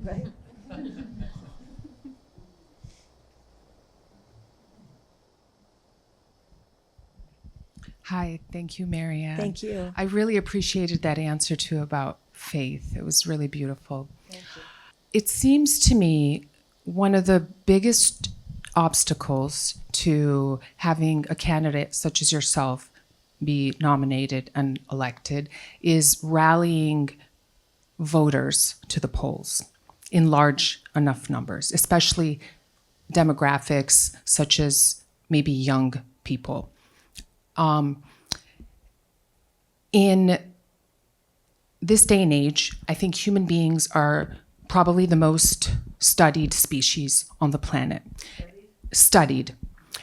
Right? Hi, thank you, Marianne. Thank you. I really appreciated that answer too about faith. It was really beautiful. Thank you. It seems to me one of the biggest obstacles to having a candidate such as yourself be nominated and elected is rallying voters to the polls in large enough numbers, especially demographics such as maybe young people. In this day and age, I think human beings are probably the most studied species on the planet. Studied.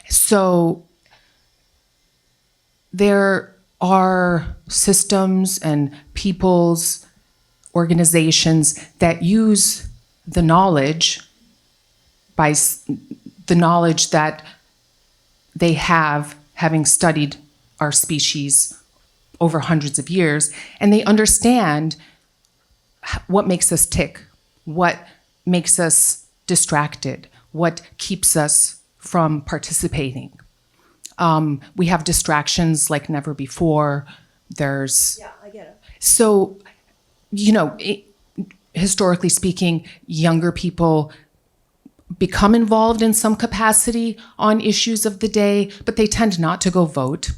So there are systems and peoples, organizations that use the knowledge that they have, having studied our species over hundreds of years, and they understand what makes us tick, what makes us distracted, what keeps us from participating. We have distractions like never before. There's Yeah, I get it. so, historically speaking, younger people become involved in some capacity on issues of the day, but they tend not to go vote.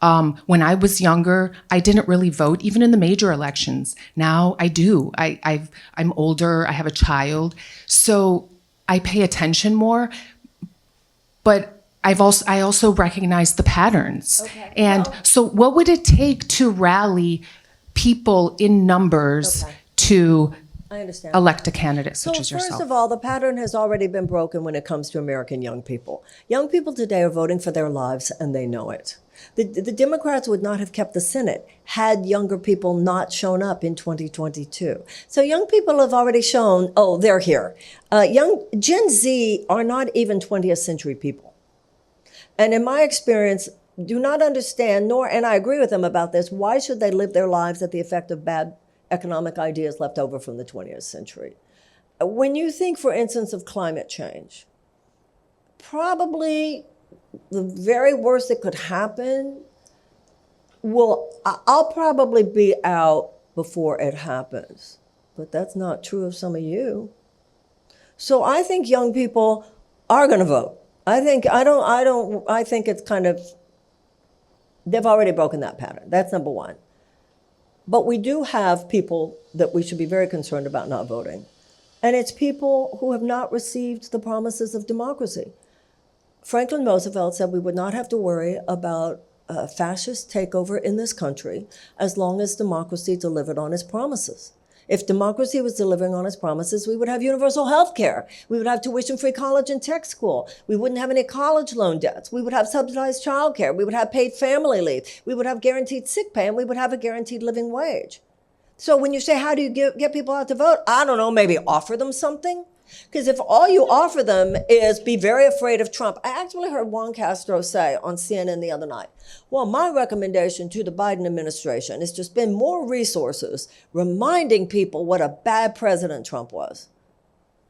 When I was younger, I didn't really vote, even in the major elections. Now I do. I'm older, I have a child, so I pay attention more, but I also recognize the patterns. Okay. And so what would it take to rally people in numbers Okay. to I understand. elect a candidate So such as yourself? first of all, the pattern has already been broken when it comes to American young people. Young people today are voting for their lives, and they know it. The Democrats would not have kept the Senate had younger people not shown up in 2022. So young people have already shown, oh, they're here. Gen Z are not even 20th century people. And in my experience, do not understand, and I agree with them about this, why should they live their lives at the effect of bad economic ideas left over from the 20th century? When you think, for instance, of climate change, probably the very worst that could happen I'll probably be out before it happens. But that's not true of some of you. So I think young people are going to vote. I think it's kind of, they've already broken that pattern. That's number one. But we do have people that we should be very concerned about not voting. And it's people who have not received the promises of democracy. Franklin Roosevelt said we would not have to worry about a fascist takeover in this country as long as democracy delivered on its promises. If democracy was delivering on its promises, we would have universal health care. We would have tuition-free college and tech school. We wouldn't have any college loan debts. We would have subsidized childcare. We would have paid family leave. We would have guaranteed sick pay, and we would have a guaranteed living wage. So when you say, how do you get people out to vote? I don't know, maybe offer them something? Because if all you offer them is be very afraid of Trump. I actually heard Juan Castro say on CNN the other night, well, my recommendation to the Biden administration is to spend more resources reminding people what a bad president Trump was.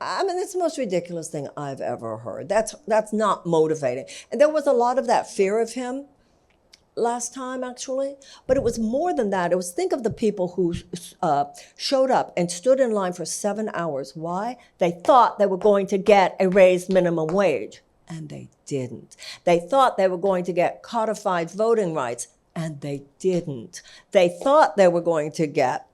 I mean, it's the most ridiculous thing I've ever heard. That's not motivating. And there was a lot of that fear of him last time, actually. But it was more than that. It was, think of the people who showed up and stood in line for 7 hours. Why? They thought they were going to get a raised minimum wage, and they didn't. They thought they were going to get codified voting rights, and they didn't. They thought they were going to get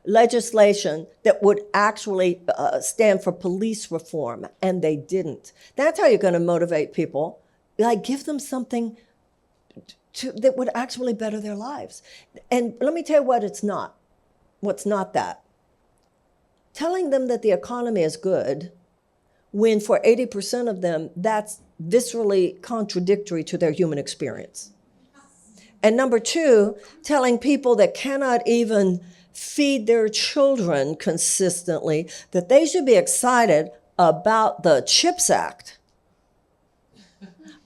legislation that would actually stand for police reform, and they didn't. That's how you're going to motivate people. Like, give them something that would actually better their lives. And let me tell you what it's not. What's not that? Telling them that the economy is good when for 80% of them, that's viscerally contradictory to their human experience. And number two, telling people that cannot even feed their children consistently that they should be excited about the CHIPS Act.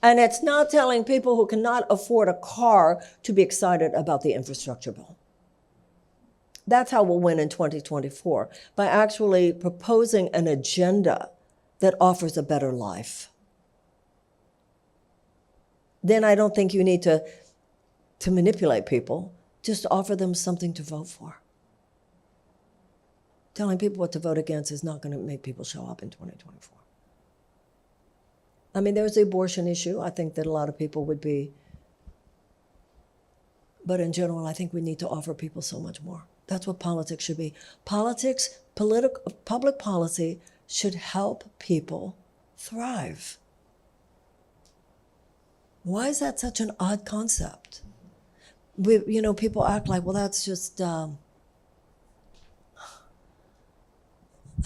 And it's not telling people who cannot afford a car to be excited about the infrastructure bill. That's how we'll win in 2024, by actually proposing an agenda that offers a better life. Then I don't think you need to manipulate people. Just offer them something to vote for. Telling people what to vote against is not going to make people show up in 2024. I mean, there's the abortion issue. I think that a lot of people would be. But in general, I think we need to offer people so much more. That's what politics should be. Public policy should help people thrive. Why is that such an odd concept? People act like, well, that's just,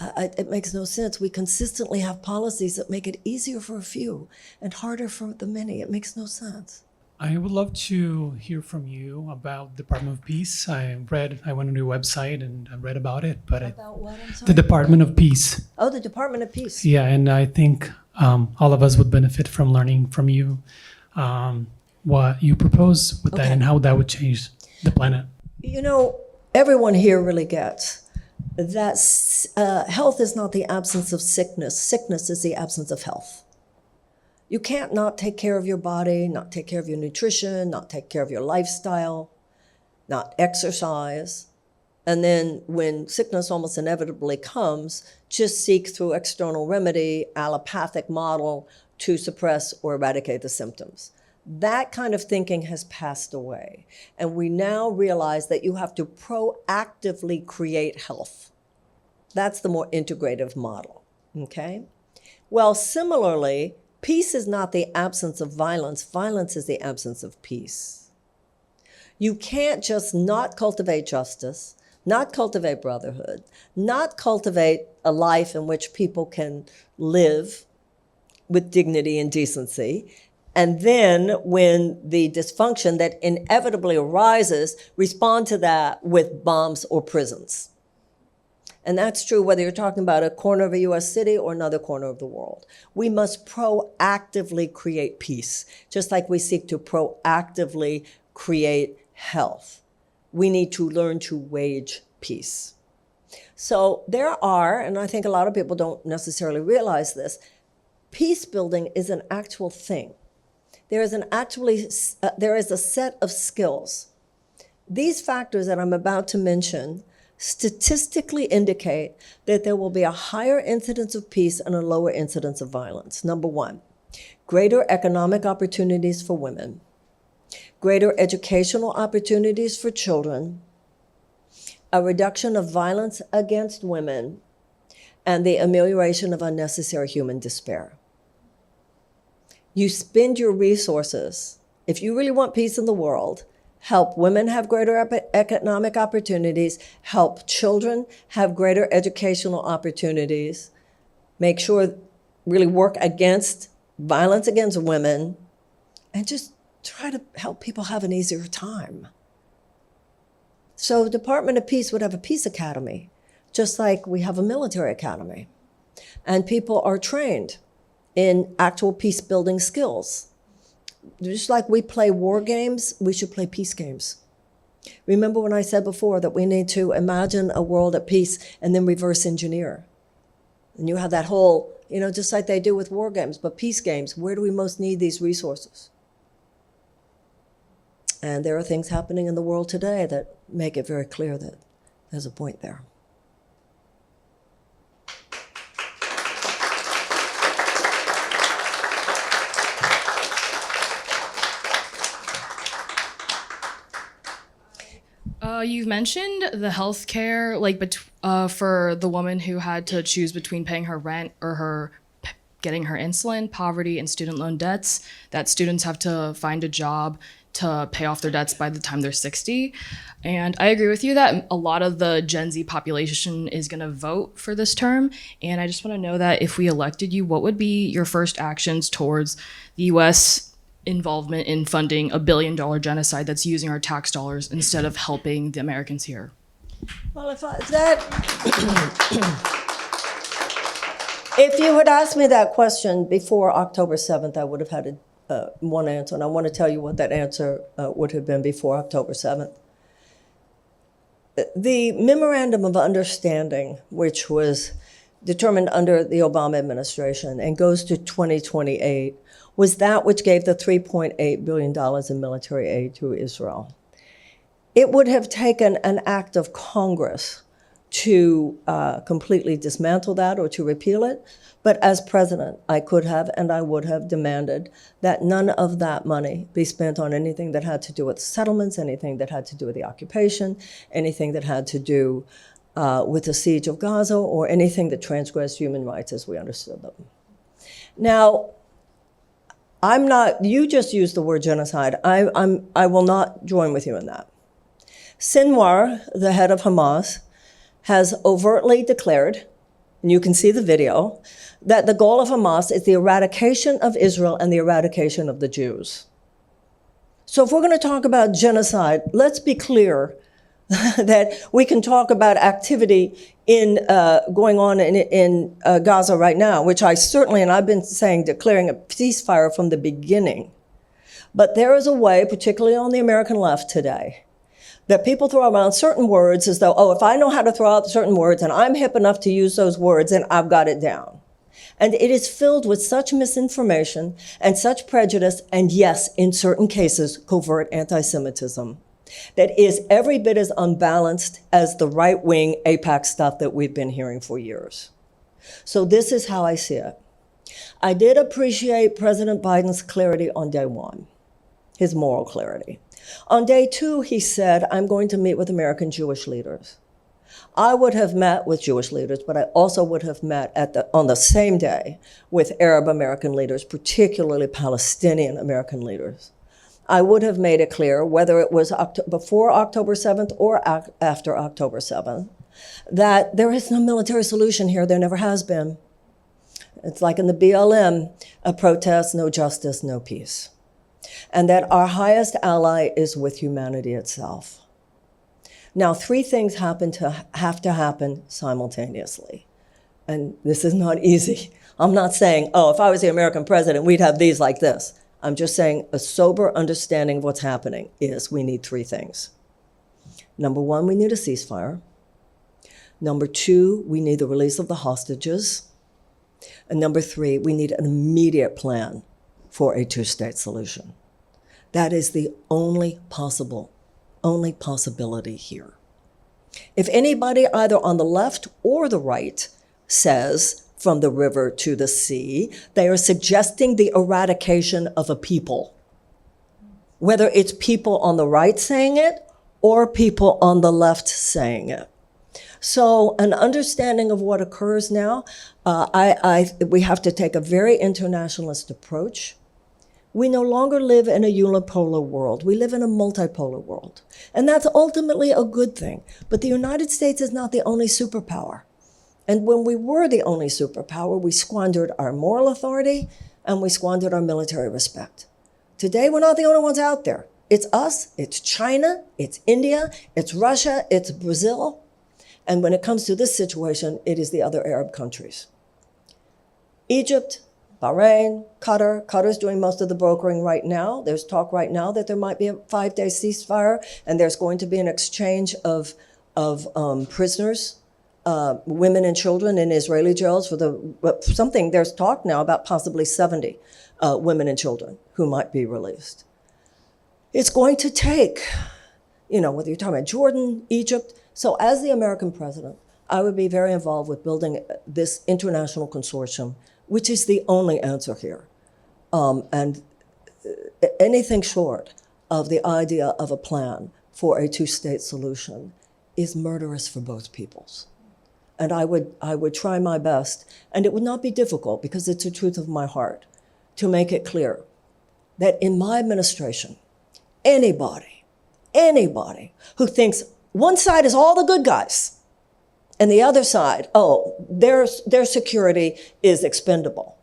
it makes no sense. We consistently have policies that make it easier for a few and harder for the many. It makes no sense. I would love to hear from you about Department of Peace. I went on your website and I read about it. About what, I'm sorry? The Department of Peace. Oh, the Department of Peace. Yeah, and I think all of us would benefit from learning from you. what you propose with that Okay. and how that would change the planet. You know, everyone here really gets that health is not the absence of sickness. Sickness is the absence of health. You can't not take care of your body, not take care of your nutrition, not take care of your lifestyle, not exercise. And then when sickness almost inevitably comes, just seek through external remedy, allopathic model to suppress or eradicate the symptoms. That kind of thinking has passed away. And we now realize that you have to proactively create health. That's the more integrative model, okay? Well, similarly, peace is not the absence of violence. Violence is the absence of peace. You can't just not cultivate justice, not cultivate brotherhood, not cultivate a life in which people can live with dignity and decency, and then when the dysfunction that inevitably arises, respond to that with bombs or prisons. And that's true whether you're talking about a corner of a US city or another corner of the world. We must proactively create peace, just like we seek to proactively create health. We need to learn to wage peace. So there are, and I think a lot of people don't necessarily realize this, peace building is an actual thing. There is a set of skills. These factors that I'm about to mention statistically indicate that there will be a higher incidence of peace and a lower incidence of violence. Number one, greater economic opportunities for women, greater educational opportunities for children, a reduction of violence against women, and the amelioration of unnecessary human despair. You spend your resources, if you really want peace in the world, help women have greater economic opportunities, help children have greater educational opportunities, make sure really work against violence against women, and just try to help people have an easier time. So the Department of Peace would have a peace academy, just like we have a military academy. And people are trained in actual peace building skills. Just like we play war games, we should play peace games. Remember when I said before that we need to imagine a world at peace and then reverse engineer. And you have that whole, just like they do with war games, but peace games, where do we most need these resources? And there are things happening in the world today that make it very clear that there's a point there. You've mentioned the health care, for the woman who had to choose between paying her rent or getting her insulin, poverty, and student loan debts, that students have to find a job to pay off their debts by the time they're 60. And I agree with you that a lot of the Gen Z population is going to vote for this term. And I just want to know that if we elected you, what would be your first actions towards the U.S. involvement in funding a $1 billion genocide that's using our tax dollars instead of helping the Americans here? Well, if you had asked me that question before October 7th, I would have had one answer, and I want to tell you what that answer would have been before October 7th. The Memorandum of Understanding, which was determined under the Obama administration and goes to 2028, was that which gave the $3.8 billion in military aid to Israel. It would have taken an act of Congress to completely dismantle that or to repeal it. But as president, I could have and I would have demanded that none of that money be spent on anything that had to do with settlements, anything that had to do with the occupation, anything that had to do with the siege of Gaza, or anything that transgressed human rights as we understood them. Now, you just used the word genocide. I will not join with you in that. Sinwar, the head of Hamas, has overtly declared, and you can see the video, that the goal of Hamas is the eradication of Israel and the eradication of the Jews. So if we're going to talk about genocide, let's be clear that we can talk about activity going on in Gaza right now, which I certainly, and I've been saying, declaring a ceasefire from the beginning. But there is a way, particularly on the American left today, that people throw around certain words as though, oh, if I know how to throw out certain words and I'm hip enough to use those words, then I've got it down. And it is filled with such misinformation and such prejudice, and yes, in certain cases, covert anti-Semitism, that is every bit as unbalanced as the right-wing AIPAC stuff that we've been hearing for years. So this is how I see it. I did appreciate President Biden's clarity on day one, his moral clarity. On day two, he said, I'm going to meet with American Jewish leaders. I would have met with Jewish leaders, but I also would have met on the same day with Arab American leaders, particularly Palestinian American leaders. I would have made it clear, whether it was before October 7th or after October 7th, that there is no military solution here. There never has been. It's like in the BLM, a protest, no justice, no peace. And that our highest ally is with humanity itself. Now, three things have to happen simultaneously. And this is not easy. I'm not saying, oh, if I was the American president, we'd have these like this. I'm just saying a sober understanding of what's happening is we need three things. Number one, we need a ceasefire. Number two, we need the release of the hostages. And number three, we need an immediate plan for a two-state solution. That is the only possibility here. If anybody either on the left or the right says from the river to the sea, they are suggesting the eradication of a people, whether it's people on the right saying it or people on the left saying it. So an understanding of what occurs now, we have to take a very internationalist approach. We no longer live in a unipolar world. We live in a multipolar world. And that's ultimately a good thing. But the United States is not the only superpower. And when we were the only superpower, we squandered our moral authority and we squandered our military respect. Today, we're not the only ones out there. It's us, it's China, it's India, it's Russia, it's Brazil. And when it comes to this situation, it is the other Arab countries. Egypt, Bahrain, Qatar. Qatar's doing most of the brokering right now. There's talk right now that there might be a 5-day ceasefire, and there's going to be an exchange of prisoners, women and children in Israeli jails there's talk now about possibly 70 women and children who might be released. It's going to take, whether you're talking about Jordan, Egypt. So as the American president, I would be very involved with building this international consortium, which is the only answer here. And anything short of the idea of a plan for a two-state solution is murderous for both peoples. And I would try my best, and it would not be difficult because it's the truth of my heart, to make it clear that in my administration, anybody who thinks one side is all the good guys and the other side, their security is expendable,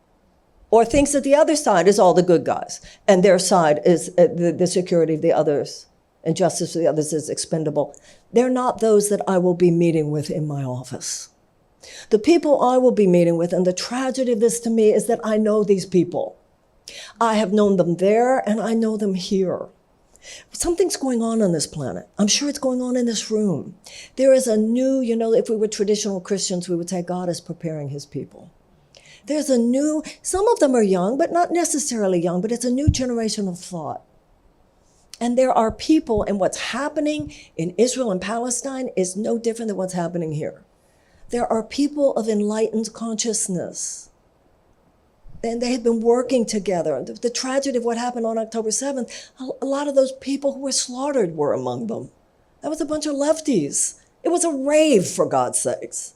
or thinks that the other side is all the good guys and their side is the security of the others and justice for the others is expendable, they're not those that I will be meeting with in my office. The people I will be meeting with, and the tragedy of this to me is that I know these people. I have known them there and I know them here. Something's going on this planet. I'm sure it's going on in this room. There is a new, if we were traditional Christians, we would say God is preparing his people. There's a new, some of them are young, but not necessarily young, but it's a new generation of thought. And there are people, and what's happening in Israel and Palestine is no different than what's happening here. There are people of enlightened consciousness. And they had been working together. The tragedy of what happened on October 7th, a lot of those people who were slaughtered were among them. That was a bunch of lefties. It was a rave, for God's sakes.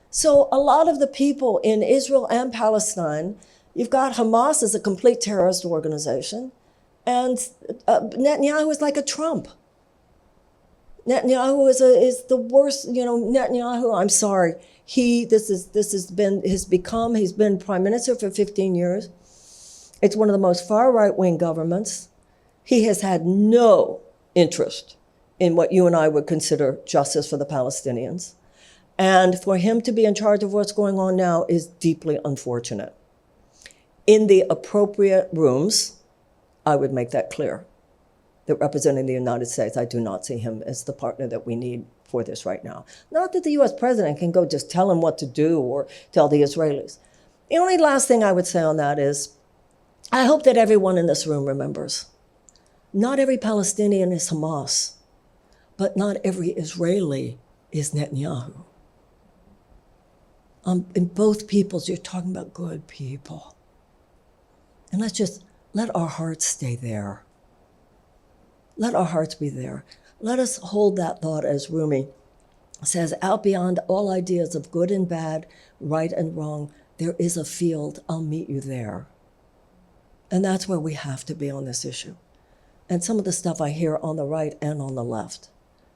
So a lot of the people in Israel and Palestine, you've got Hamas as a complete terrorist organization, and Netanyahu is like a Trump. Netanyahu is the worst, Netanyahu, I'm sorry. He's been prime minister for 15 years. It's one of the most far right-wing governments. He has had no interest in what you and I would consider justice for the Palestinians. And for him to be in charge of what's going on now is deeply unfortunate. In the appropriate rooms, I would make that clear, that representing the United States, I do not see him as the partner that we need for this right now. Not that the US president can go just tell him what to do or tell the Israelis. The only last thing I would say on that is, I hope that everyone in this room remembers, not every Palestinian is Hamas, but not every Israeli is Netanyahu. In both peoples, you're talking about good people. And let's just let our hearts stay there. Let our hearts be there. Let us hold that thought, as Rumi says, out beyond all ideas of good and bad, right and wrong, there is a field, I'll meet you there. And that's where we have to be on this issue. And some of the stuff I hear on the right and on the left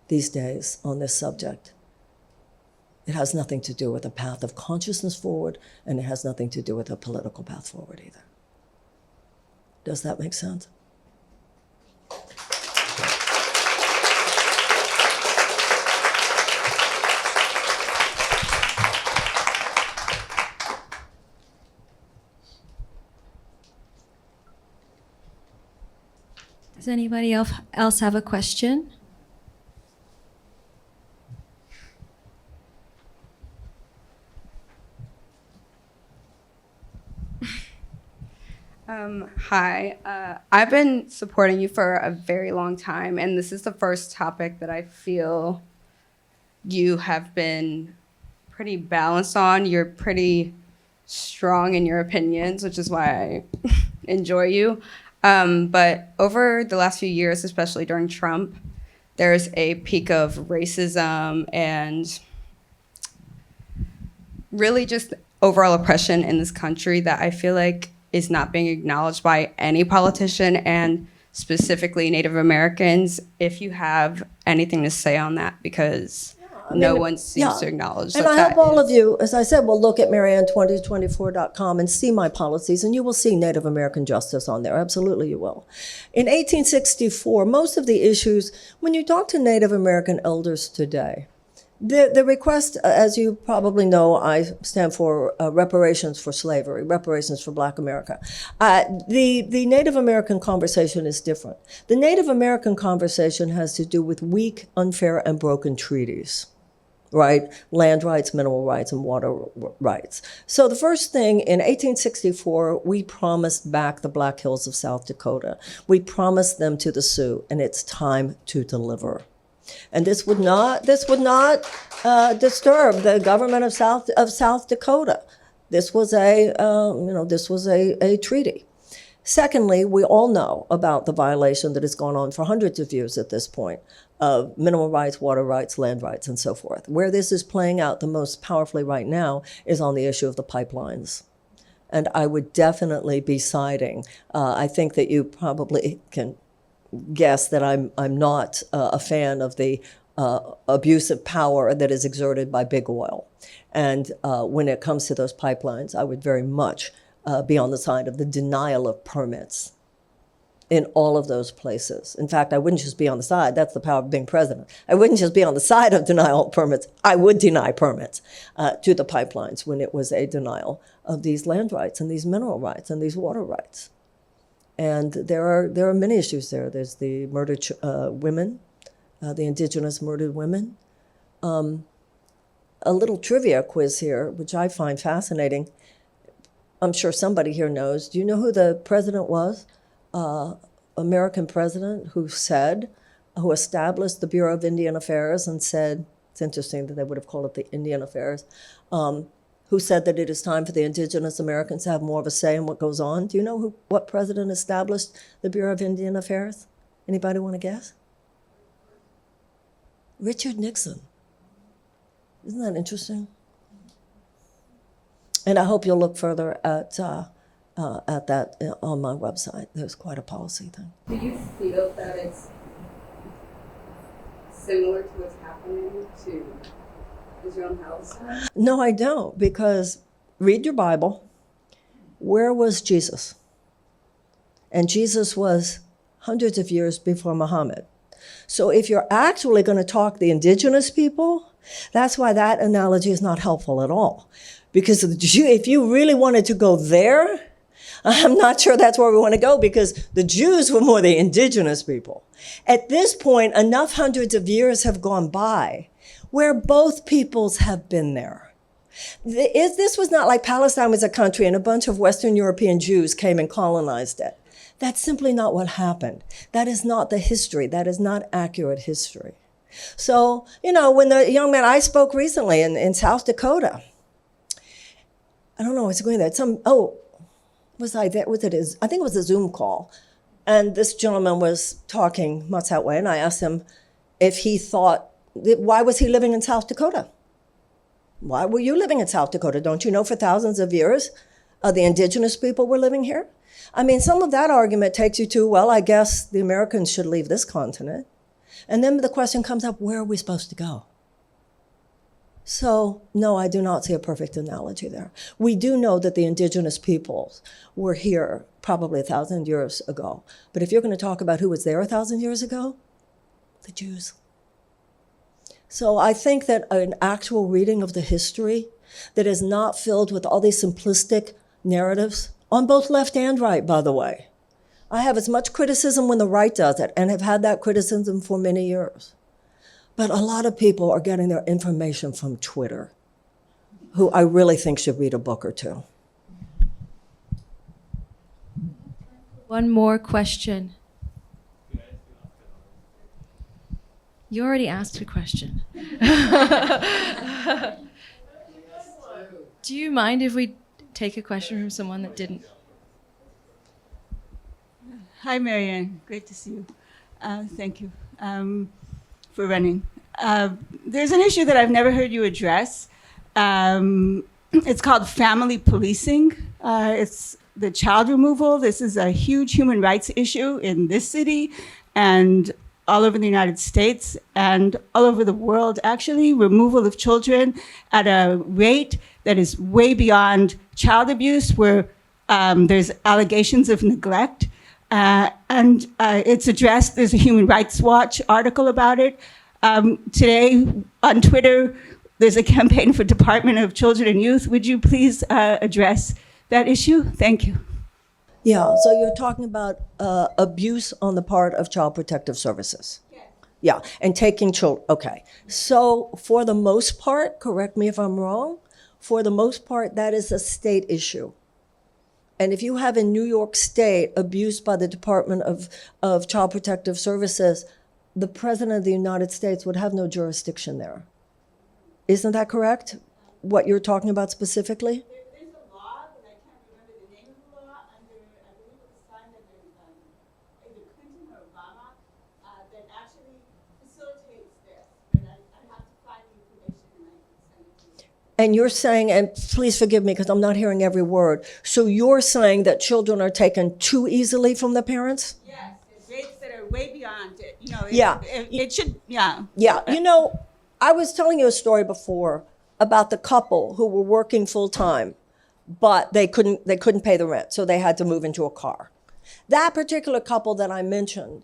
these days on this subject, it has nothing to do with a path of consciousness forward, and it has nothing to do with a political path forward either. Does that make sense? Does anybody else have a question? Hi, I've been supporting you for a very long time, and this is the first topic that I feel you have been pretty balanced on. You're pretty strong in your opinions, which is why I enjoy you. But over the last few years, especially during Trump, there's a peak of racism and really just overall oppression in this country that I feel like is not being acknowledged by any politician, and specifically Native Americans. If you have anything to say on that, because no one seems to acknowledge and that. I hope all of you, as I said, will look at Marianne2024.com and see my policies, and you will see Native American justice on there. Absolutely you will. In 1864, most of the issues, when you talk to Native American elders today, the request, as you probably know, I stand for reparations for slavery, reparations for Black America. The Native American conversation is different. The Native American conversation has to do with weak, unfair, and broken treaties, right? Land rights, mineral rights, and water rights. So the first thing, in 1864, we promised back the Black Hills of South Dakota. We promised them to the Sioux, and it's time to deliver. And this would not disturb the government of South Dakota. This was a treaty. Secondly, we all know about the violation that has gone on for hundreds of years at this point of mineral rights, water rights, land rights, and so forth. Where this is playing out the most powerfully right now is on the issue of the pipelines. And I would definitely be siding. I think that you probably can guess that I'm not a fan of the abusive power that is exerted by big oil. And when it comes to those pipelines, I would very much be on the side of the denial of permits in all of those places. In fact, I wouldn't just be on the side. That's the power of being president. I wouldn't just be on the side of denial of permits. I would deny permits to the pipelines when it was a denial of these land rights and these mineral rights and these water rights. And there are many issues there. There's the murdered women, the indigenous murdered women. A little trivia quiz here, which I find fascinating. I'm sure somebody here knows. Do you know who the president was? American president who established the Bureau of Indian Affairs and said, it's interesting that they would have called it the Indian Affairs, who said that it is time for the indigenous Americans to have more of a say in what goes on. Do you know what president established the Bureau of Indian Affairs? Anybody want to guess? Richard Nixon. Isn't that interesting? And I hope you'll look further at that on my website. There's quite a policy thing. Do you feel that it's similar to what's happening to Israel and Palestine? No, I don't, because read your Bible. Where was Jesus? And Jesus was hundreds of years before Muhammad. So if you're actually going to talk the indigenous people, that's why that analogy is not helpful at all. Because if you really wanted to go there, I'm not sure that's where we want to go because the Jews were more the indigenous people. At this point, enough hundreds of years have gone by where both peoples have been there. This was not like Palestine was a country and a bunch of Western European Jews came and colonized it. That's simply not what happened. That is not the history. That is not accurate history. So, when the young man, I spoke recently in South Dakota. I don't know what's going there. I think it was a Zoom call. And this gentleman was talking much that way. And I asked him if he thought, why was he living in South Dakota? Why were you living in South Dakota? Don't you know for thousands of years the indigenous people were living here? I mean, some of that argument takes you to, well, I guess the Americans should leave this continent. And then the question comes up, where are we supposed to go? So, no, I do not see a perfect analogy there. We do know that the indigenous peoples were here probably 1,000 years ago. But if you're going to talk about who was there 1,000 years ago, the Jews. So I think that an actual reading of the history that is not filled with all these simplistic narratives, on both left and right, by the way. I have as much criticism when the right does it, and have had that criticism for many years. But a lot of people are getting their information from Twitter, who I really think should read a book or two. One more question. You already asked a question. Do you mind if we take a question from someone that didn't? Hi, Marianne. Great to see you. Thank you for running. There's an issue that I've never heard you address. It's called family policing. It's the child removal. This is a huge human rights issue in this city and all over the United States and all over the world, actually. Removal of children at a rate that is way beyond child abuse, where there's allegations of neglect. And it's addressed. There's a Human Rights Watch article about it. Today on Twitter, there's a campaign for Department of Children and Youth. Would you please address that issue? Thank you. Yeah, so you're talking about abuse on the part of Child Protective Services. Yes. Yeah, and taking children. Okay, so for the most part, correct me if I'm wrong, for the most part, that is a state issue. And if you have in New York State abuse by the Department of Child Protective Services, the President of the United States would have no jurisdiction there. Isn't that correct? What you're talking about specifically? There's a law, but I can't remember the name of the law, under, I believe it was signed under either Clinton or Obama, that actually facilitates this. But I have to find the information and I can send it to you. And you're saying, and please forgive me because I'm not hearing every word, so you're saying that children are taken too easily from the parents? Yes, at rates that are way beyond it. Yeah. It should, yeah. Yeah, I was telling you a story before about the couple who were working full time, but they couldn't pay the rent, so they had to move into a car. That particular couple that I mentioned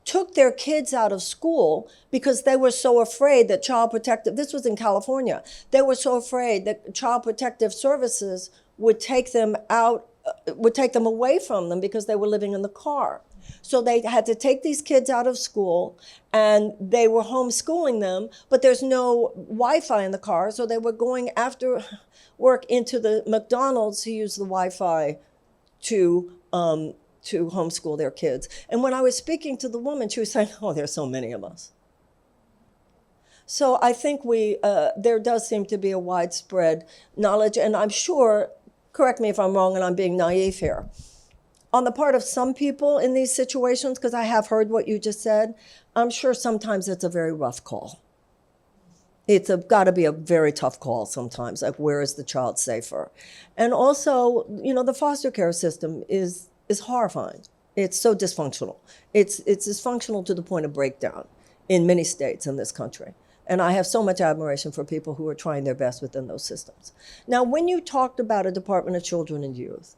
took their kids out of school because they were so afraid that this was in California, they were so afraid that Child Protective Services would take them away from them because they were living in the car. So they had to take these kids out of school and they were homeschooling them, but there's no Wi-Fi in the car. So they were going after work into the McDonald's to use the Wi-Fi to homeschool their kids. And when I was speaking to the woman, she was saying, oh, there's so many of us. So I think there does seem to be a widespread knowledge, and I'm sure, correct me if I'm wrong and I'm being naive here, on the part of some people in these situations, because I have heard what you just said, I'm sure sometimes it's a very rough call. It's got to be a very tough call sometimes, like where is the child safer? And also, the foster care system is horrifying. It's so dysfunctional. It's dysfunctional to the point of breakdown in many states in this country. And I have so much admiration for people who are trying their best within those systems. Now, when you talked about a Department of Children and Youth,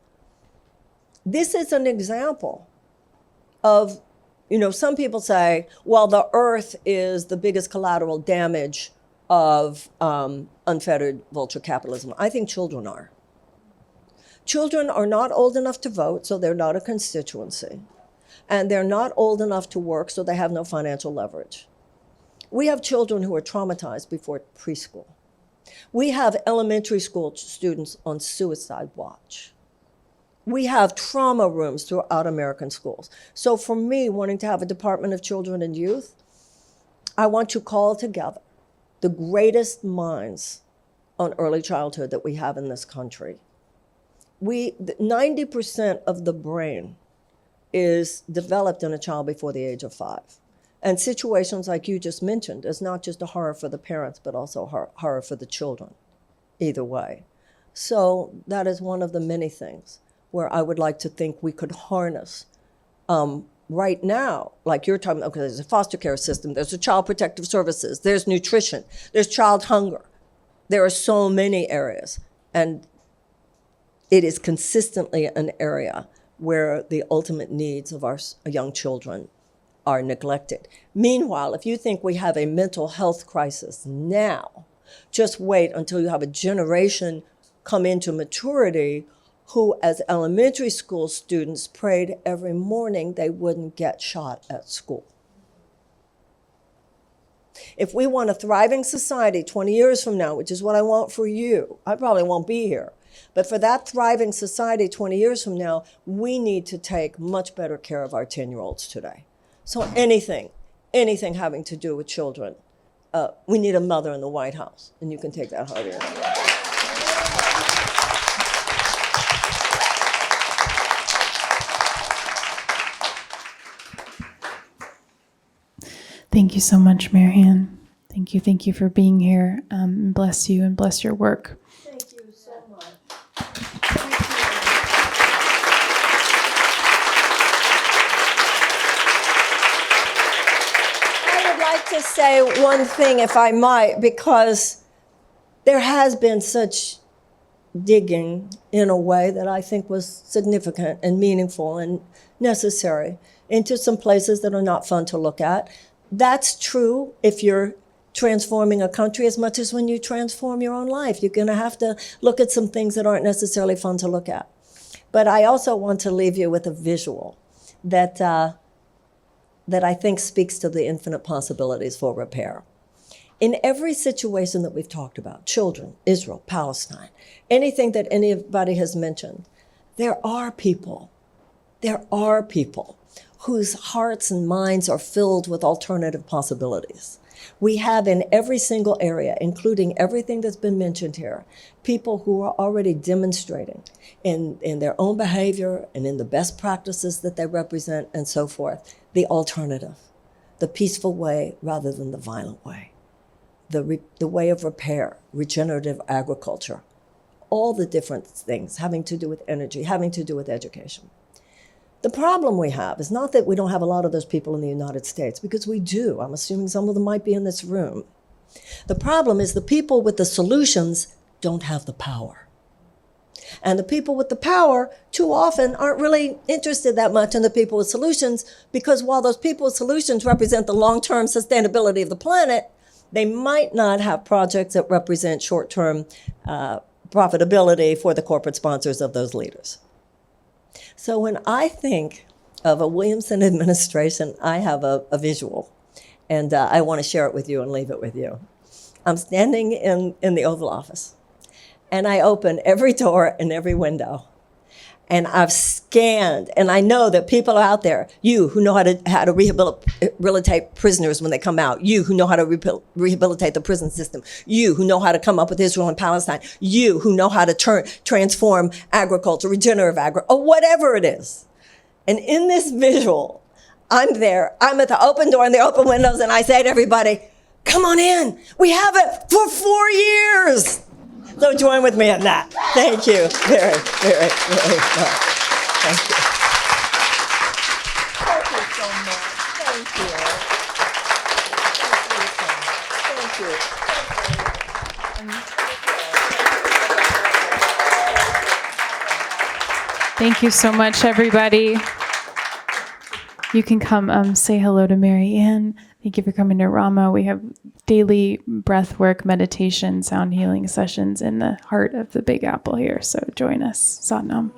this is an example of, some people say, well, the earth is the biggest collateral damage of unfettered vulture capitalism. I think children are. Children are not old enough to vote, so they're not a constituency. And they're not old enough to work, so they have no financial leverage. We have children who are traumatized before preschool. We have elementary school students on suicide watch. We have trauma rooms throughout American schools. So for me, wanting to have a Department of Children and Youth, I want to call together the greatest minds on early childhood that we have in this country. 90% of the brain is developed in a child before the age of 5. And situations like you just mentioned is not just a horror for the parents, but also horror for the children, either way. So that is one of the many things where I would like to think we could harness right now, like you're talking, okay, there's a foster care system, there's a child protective services, there's nutrition, there's child hunger. There are so many areas, and it is consistently an area where the ultimate needs of our young children are neglected. Meanwhile, if you think we have a mental health crisis now, just wait until you have a generation come into maturity who, as elementary school students, prayed every morning they wouldn't get shot at school. If we want a thriving society 20 years from now, which is what I want for you, I probably won't be here, but for that thriving society 20 years from now, we need to take much better care of our 10-year-olds today. So anything having to do with children, we need a mother in the White House, and you can take that harder. Thank you so much, Marianne. Thank you for being here. Bless you and bless your work. Thank you so much. I would like to say one thing, if I might, because there has been such digging in a way that I think was significant and meaningful and necessary into some places that are not fun to look at. That's true if you're transforming a country as much as when you transform your own life. You're going to have to look at some things that aren't necessarily fun to look at. But I also want to leave you with a visual that I think speaks to the infinite possibilities for repair. In every situation that we've talked about, children, Israel, Palestine, anything that anybody has mentioned, there are people whose hearts and minds are filled with alternative possibilities. We have in every single area, including everything that's been mentioned here, people who are already demonstrating in their own behavior and in the best practices that they represent and so forth, the alternative, the peaceful way rather than the violent way, the way of repair, regenerative agriculture, all the different things having to do with energy, having to do with education. The problem we have is not that we don't have a lot of those people in the United States, because we do. I'm assuming some of them might be in this room. The problem is the people with the solutions don't have the power. And the people with the power too often aren't really interested that much in the people with solutions, because while those people with solutions represent the long-term sustainability of the planet, they might not have projects that represent short-term profitability for the corporate sponsors of those leaders. So when I think of a Williamson administration, I have a visual, and I want to share it with you and leave it with you. I'm standing in the Oval Office, and I open every door and every window, and I've scanned, and I know that people are out there, you who know how to rehabilitate prisoners when they come out, you who know how to rehabilitate the prison system, you who know how to come up with Israel and Palestine, you who know how to transform agriculture, regenerative agriculture, or whatever it is. And in this visual, I'm there, I'm at the open door and the open windows, and I say to everybody, come on in, we have it for 4 years. So join with me in that. Thank you very, very, very much. Thank you. Thank you so much. Thank you. Thank you so much, everybody. You can come say hello to Marianne. Thank you for coming to Rama. We have daily breath work, meditation, sound healing sessions in the heart of the Big Apple here. So join us. Satnam.